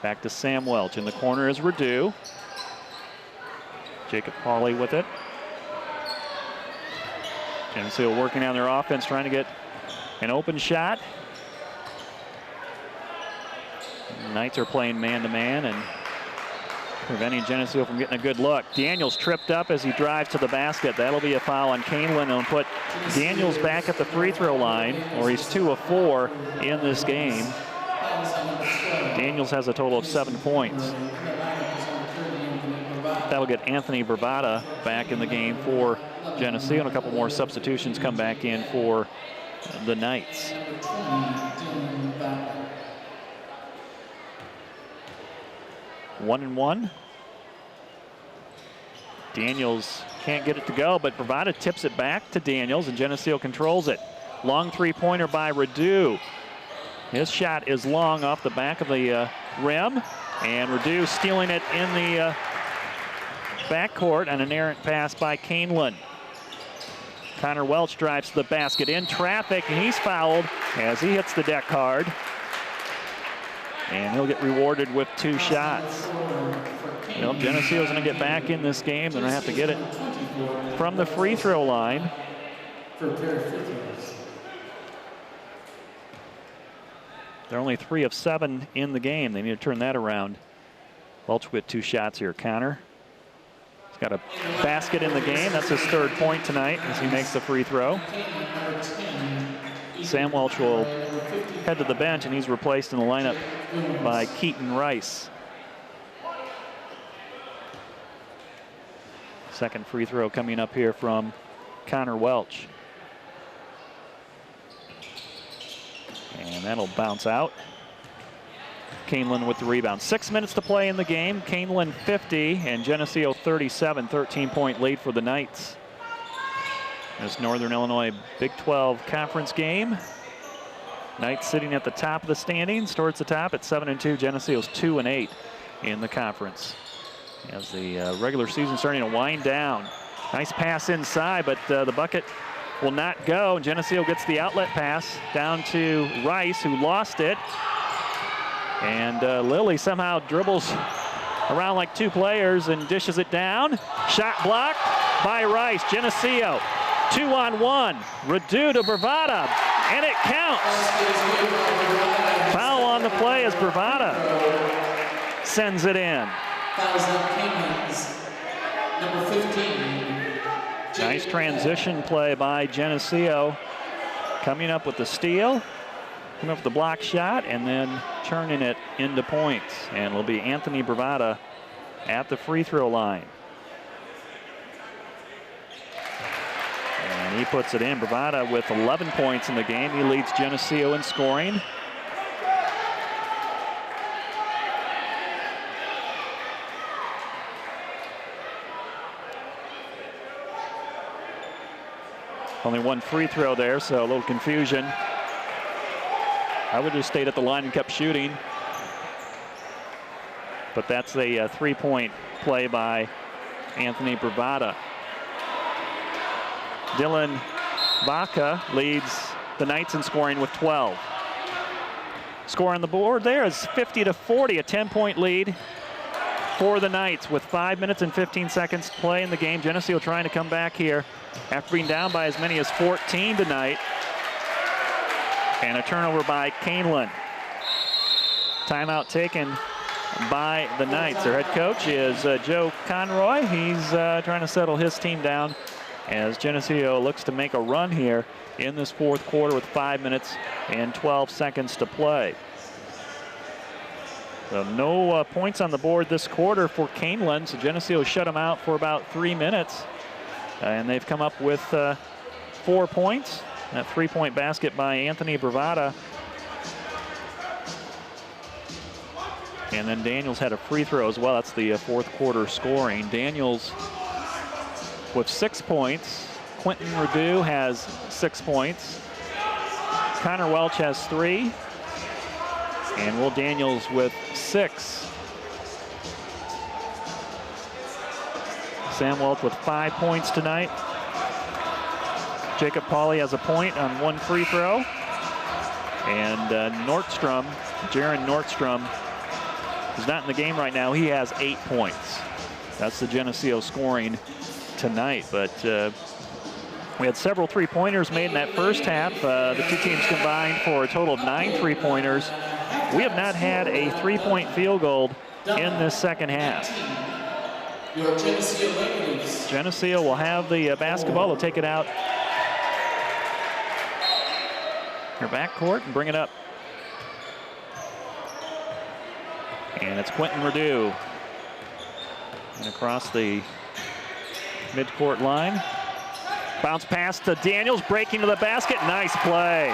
Back to Sam Welch. In the corner is Redu. Jacob Paulie with it. Geneseo working on their offense, trying to get an open shot. The Knights are playing man-to-man and preventing Geneseo from getting a good look. Daniels tripped up as he drives to the basket. That'll be a foul on Kaneland and put Daniels back at the free throw line, or he's 2 of 4 in this game. Daniels has a total of 7 points. That'll get Anthony Bravata back in the game for Geneseo, and a couple more substitutions come back in for the Knights. One and one. Daniels can't get it to go, but Bravata tips it back to Daniels, and Geneseo controls it. Long three-pointer by Redu. His shot is long off the back of the rim, and Redu stealing it in the backcourt, an errant pass by Kaneland. Connor Welch drives to the basket in traffic, and he's fouled as he hits the deck hard. And he'll get rewarded with 2 shots. Well, Geneseo's going to get back in this game. They're going to have to get it from the free throw line. They're only 3 of 7 in the game. They need to turn that around. Welch with 2 shots here. Connor. He's got a basket in the game. That's his 3rd point tonight as he makes the free throw. Sam Welch will head to the bench, and he's replaced in the lineup by Keaton Rice. Second free throw coming up here from Connor Welch. And that'll bounce out. Kaneland with the rebound. 6 minutes to play in the game. Kaneland 50 and Geneseo 37. 13-point lead for the Knights. This Northern Illinois Big 12 conference game. Knights sitting at the top of the standings, towards the top at 7-2. Geneseo's 2-8 in the conference. As the regular season starting to wind down. Nice pass inside, but the bucket will not go. Geneseo gets the outlet pass down to Rice, who lost it. And Lilly somehow dribbles around like 2 players and dishes it down. Shot blocked by Rice. Geneseo 2-on-1. Radu to Bravada, and it counts. Foul on the play as Bravada sends it in. Fouls on Kaneland's number 15. Nice transition play by Geneseo. Coming up with the steal, coming up with the block shot, and then turning it into points. And it'll be Anthony Bravada at the free throw line. And he puts it in. Bravada with 11 points in the game. He leads Geneseo in scoring. Only 1 free throw there, so a little confusion. I would have stayed at the line and kept shooting. But that's a 3-point play by Anthony Bravada. Dylan Baca leads the Knights in scoring with 12. Score on the board there is 50-40, a 10-point lead for the Knights with 5 minutes and 15 seconds to play in the game. Geneseo trying to come back here after being down by as many as 14 tonight. And a turnover by Kaneland. Timeout taken by the Knights. Their head coach is Joe Conroy. He's trying to settle his team down as Geneseo looks to make a run here in this 4th quarter with 5 minutes and 12 seconds to play. So no points on the board this quarter for Kaneland. So Geneseo shut them out for about 3 minutes. And they've come up with 4 points. That 3-point basket by Anthony Bravada. And then Daniels had a free throw as well. That's the 4th quarter scoring. Daniels with 6 points. Quentin Radu has 6 points. Connor Welch has 3. And Will Daniels with 6. Sam Welch with 5 points tonight. Jacob Pauly has a point on 1 free throw. And Nordstrom, Jaron Nordstrom, who's not in the game right now, he has 8 points. That's the Geneseo scoring tonight. But we had several 3-pointers made in that first half. The 2 teams combined for a total of 9 3-pointers. We have not had a 3-point field goal in this second half. Geneseo will have the basketball. They'll take it out their backcourt and bring it up. And it's Quentin Radu. And across the midcourt line. Bounce pass to Daniels, breaking to the basket. Nice play.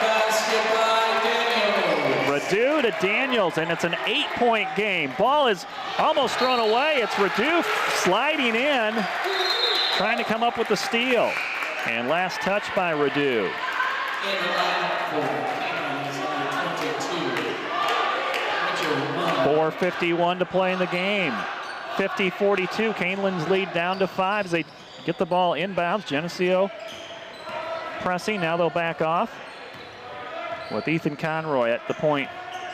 Basket by Daniels. Radu to Daniels, and it's an 8-point game. Ball is almost thrown away. It's Radu sliding in, trying to come up with the steal. And last touch by Radu. 4:51 to play in the game. 50-42, Kaneland's lead down to 5 as they get the ball inbounds. Geneseo pressing, now they'll back off with Ethan Conroy at the point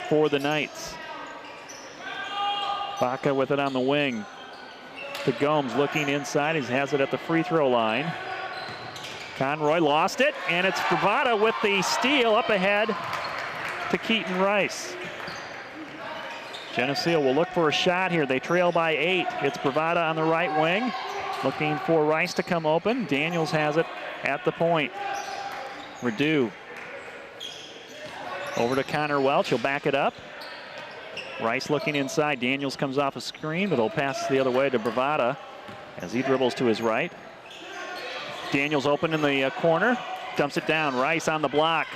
for the Knights. Baca with it on the wing. To Gomes looking inside, he has it at the free throw line. Conroy lost it, and it's Bravada with the steal up ahead to Keaton Rice. Geneseo will look for a shot here. They trail by 8. It's Bravada on the right wing, looking for Rice to come open. Daniels has it at the point. Radu over to Connor Welch. He'll back it up. Rice looking inside. Daniels comes off a screen, but he'll pass the other way to Bravada as he dribbles to his right. Daniels open in the corner, dumps it down. Rice on the block.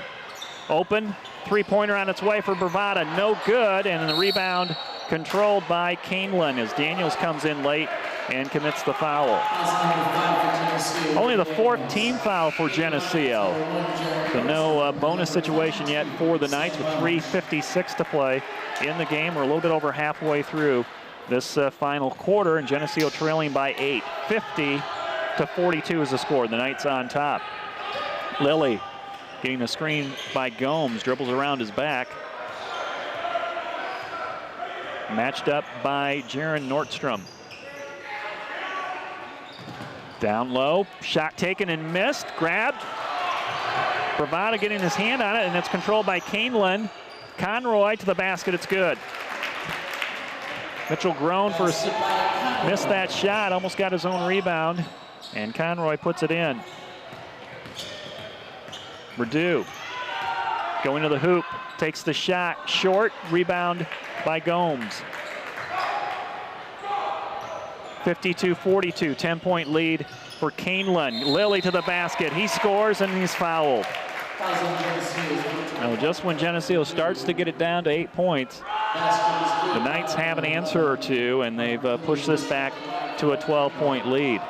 Open, 3-pointer on its way for Bravada. No good, and the rebound controlled by Kaneland as Daniels comes in late and commits the foul. Only the 4th team foul for Geneseo. So no bonus situation yet for the Knights with 3:56 to play in the game. We're a little bit over halfway through this final quarter, and Geneseo trailing by 8. 50-42 is the score. The Knights on top. Lilly getting a screen by Gomes, dribbles around his back. matched up by Jaron Nordstrom. Down low, shot taken and missed, grabbed. Bravada getting his hand on it, and it's controlled by Kaneland. Conroy to the basket, it's good. Mitchell Groen missed that shot, almost got his own rebound, and Conroy puts it in. Redu going to the hoop, takes the shot, short, rebound by Gomes. 52-42, 10-point lead for Kaneland. Lilly to the basket, he scores and he's fouled. Now, just when Geneseo starts to get it down to 8 points, the Knights have an answer or two, and they've pushed this back to a 12-point lead.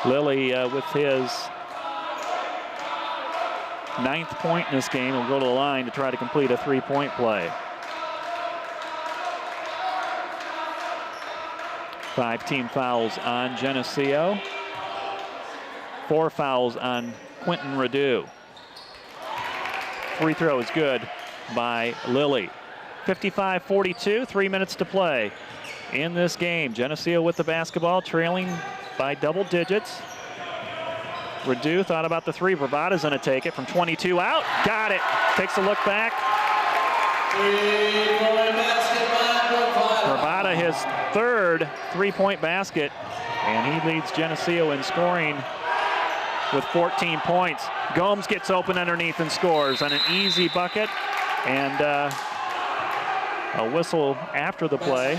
Lilly with his 9th point in this game will go to the line to try to complete a 3-point play. 5 team fouls on Geneseo. 4 fouls on Quentin Redu. Free throw is good by Lilly. 55-42, 3 minutes to play in this game. Geneseo with the basketball, trailing by double digits. Redu thought about the three. Bravada's gonna take it from 22 out. Got it. Takes a look back. Bravada his 3rd 3-point basket, and he leads Geneseo in scoring with 14 points. Gomes gets open underneath and scores on an easy bucket, and a whistle after the play.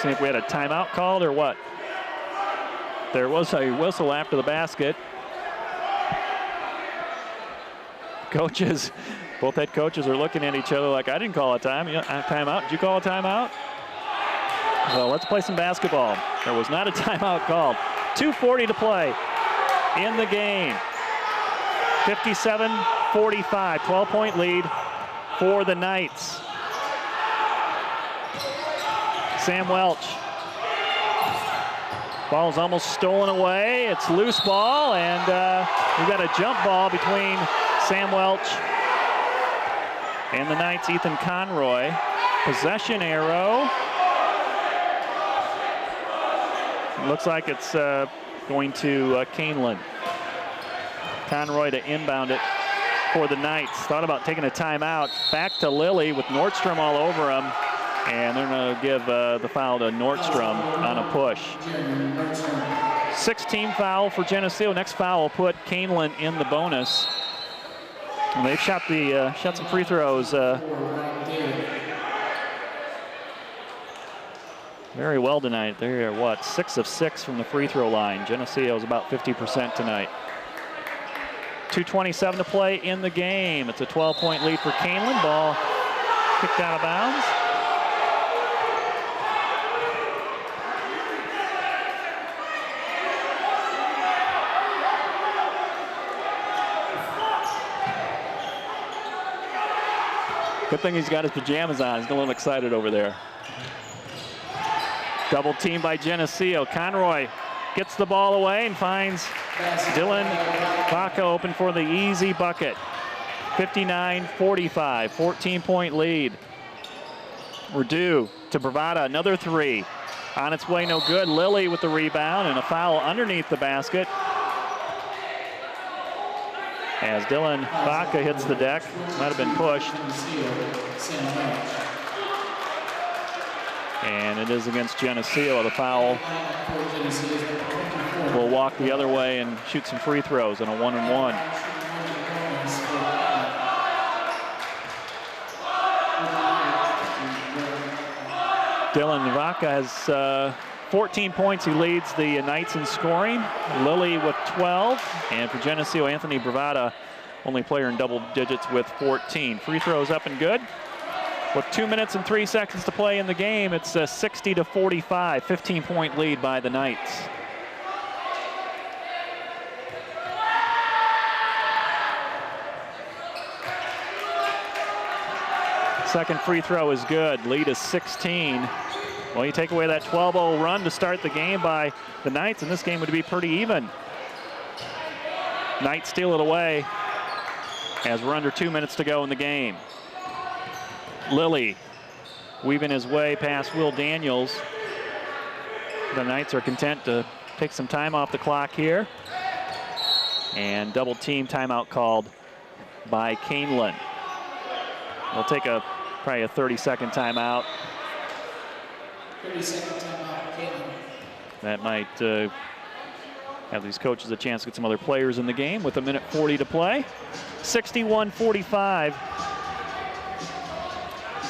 See if we had a timeout called or what. There was a whistle after the basket. Coaches, both head coaches are looking at each other like, I didn't call a timeout. Did you call a timeout? Well, let's play some basketball. There was not a timeout called. 2:40 to play in the game. 57-45, 12-point lead for the Knights. Sam Welch. Ball's almost stolen away. It's loose ball, and we've got a jump ball between Sam Welch and the Knights' Ethan Conroy. Possession arrow. Looks like it's going to Kaneland. Conroy to inbound it for the Knights. Thought about taking a timeout. Back to Lilly with Nordstrom all over him. And they're going to give the foul to Nordstrom on a push. 6-team foul for Geneseo. Next foul will put Kaneland in the bonus. And they've shot some free throws very well tonight. They're what, 6 of 6 from the free throw line. Geneseo is about 50% tonight. 2:27 to play in the game. It's a 12-point lead for Kaneland. Ball kicked out of bounds. Good thing he's got his pajamas on. He's a little excited over there. Double team by Geneseo. Conroy gets the ball away and finds Dylan Baca open for the easy bucket. 59-45, 14-point lead. Redu to Bravada, another three. On its way, no good. Lilly with the rebound and a foul underneath the basket. As Dylan Baca hits the deck, might have been pushed. And it is against Geneseo. The foul will walk the other way and shoot some free throws on a 1-and-1. Dylan Baca has 14 points. He leads the Knights in scoring. Lilly with 12. And for Geneseo, Anthony Bravada, only player in double digits with 14. Free throws up and good. With 2 minutes and 3 seconds to play in the game, it's a 60-45, 15-point lead by the Knights. Second free throw is good. Lead is 16. Well, you take away that 12-0 run to start the game by the Knights, and this game would be pretty even. Knights steal it away. as we're under 2 minutes to go in the game. Lilly weaving his way past Will Daniels. The Knights are content to take some time off the clock here. And double team timeout called by Kaneland. They'll take probably a 30-second timeout. 30-second timeout, Kaneland. That might have these coaches a chance to get some other players in the game with 1:40 to play. 61-45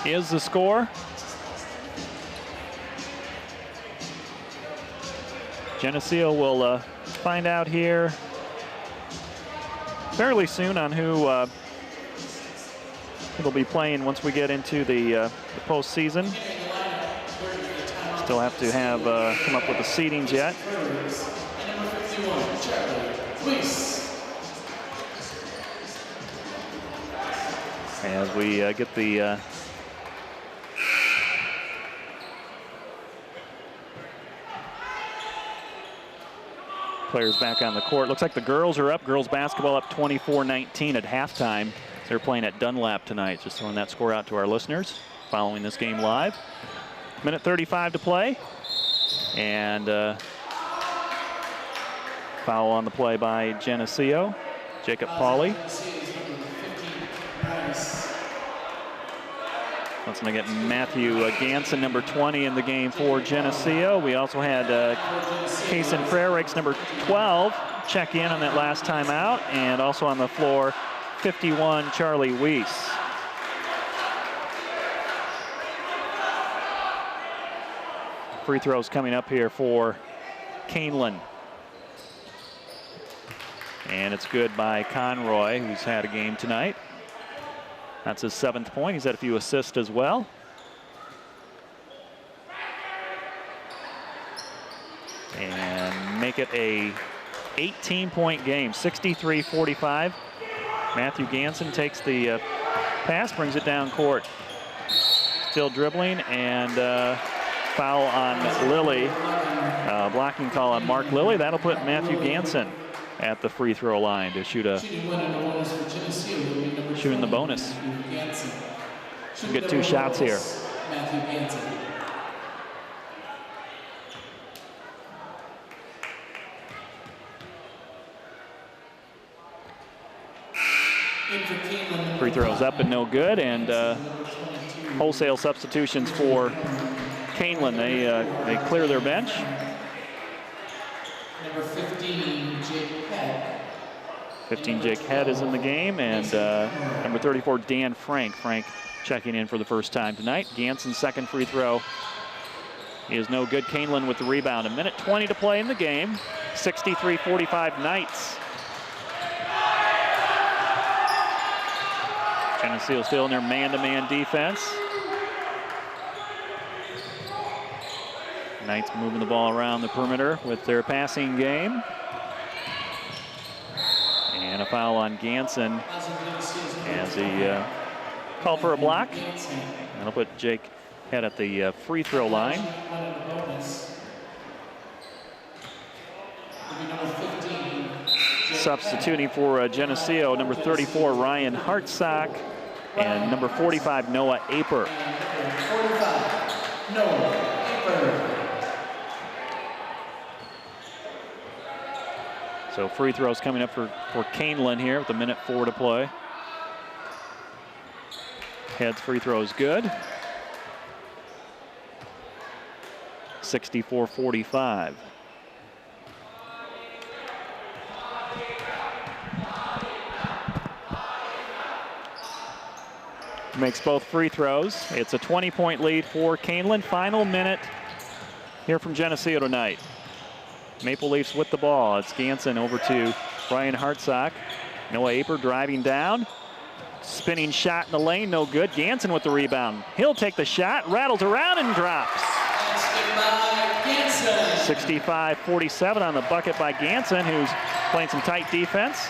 is the score. Geneseo will find out here fairly soon on who will be playing once we get into the postseason. Still have to have come up with the seedings yet. As we get the players back on the court. Looks like the girls are up. Girls basketball up 24-19 at halftime. They're playing at Dunlap tonight. Just throwing that score out to our listeners following this game live. 1:35 to play. And foul on the play by Geneseo. Jacob Pauly. That's going to get Matthew Ganson, number 20, in the game for Geneseo. We also had Kason Frericks, number 12, check in on that last time out. And also on the floor, 51, Charlie Weiss. Free throws coming up here for Kaneland. And it's good by Conroy, who's had a game tonight. That's his 7th point. He's had a few assists as well. And make it a 18-point game, 63-45. Matthew Ganson takes the pass, brings it down court. Still dribbling, and foul on Lilly. Blocking call on Mark Lilly. That'll put Matthew Ganson at the free throw line to shoot shooting the bonus. We'll get 2 shots here. Matthew Ganson. Free throws up and no good, and wholesale substitutions for Kaneland. They clear their bench. Number 15, Jake Head. 15, Jake Head is in the game, and number 34, Dan Frank. Frank checking in for the first time tonight. Ganson's second free throw is no good. Kaneland with the rebound. 1:20 to play in the game. 63-45 Knights. Geneseo still in their man-to-man defense. Knights moving the ball around the perimeter with their passing game. And a foul on Ganson as he called for a block. That'll put Jake Head at the free throw line. Substituting for Geneseo, number 34, Ryan Hartsock, and number 45, Noah Aper. 45, Noah Aper. So free throws coming up for Kaneland here with 1:04 to play. Head's free throw is good. 64-45. Makes both free throws. It's a 20-point lead for Kaneland. Final minute here from Geneseo tonight. Maple Leafs with the ball. It's Ganson over to Ryan Hartsock. Noah Aper driving down. Spinning shot in the lane, no good. Ganson with the rebound. He'll take the shot, rattles around and drops. 65-47 on the bucket by Ganson, who's playing some tight defense.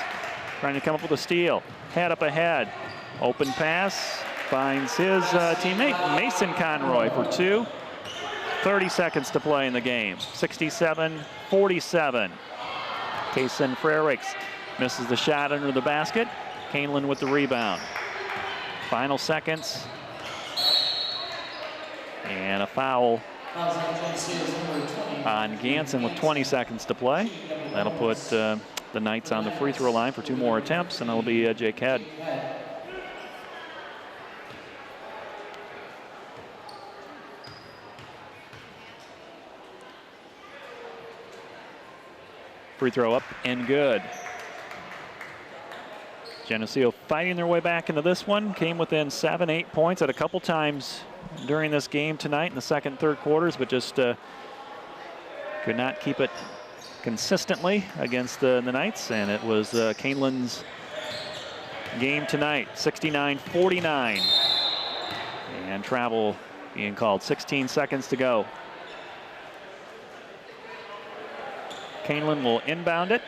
Trying to come up with a steal. Head up ahead. Open pass. Finds his teammate, Mason Conroy, for 2. 30 seconds to play in the game. 67-47. Kason Frericks misses the shot under the basket. Kaneland with the rebound. Final seconds. And a foul on Ganson with 20 seconds to play. That'll put the Knights on the free throw line for 2 more attempts, and it'll be Jake Head. Free throw up and good. Geneseo fighting their way back into this one. Came within 7, 8 points at a couple times during this game tonight in the second and third quarters, but just could not keep it consistently against the Knights. And it was Kaneland's game tonight, 69-49. And travel being called, 16 seconds to go. Kaneland will inbound it.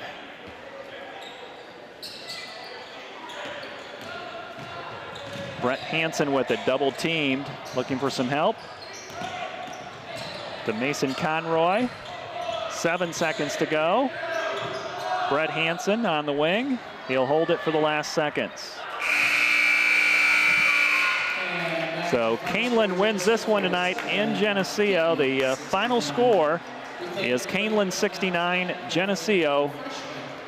Brett Hansen with it, double teamed, looking for some help. To Mason Conroy, 7 seconds to go. Brett Hansen on the wing. He'll hold it for the last seconds. So Kaneland wins this one tonight in Geneseo. The final score is Kaneland 69, Geneseo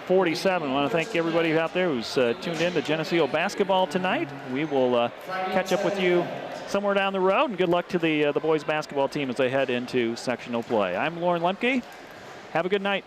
47. I want to thank everybody out there who's tuned in to Geneseo basketball tonight. We will catch up with you somewhere down the road, and good luck to the boys basketball team as they head into sectional play. I'm Lauren Lemke. Have a good night.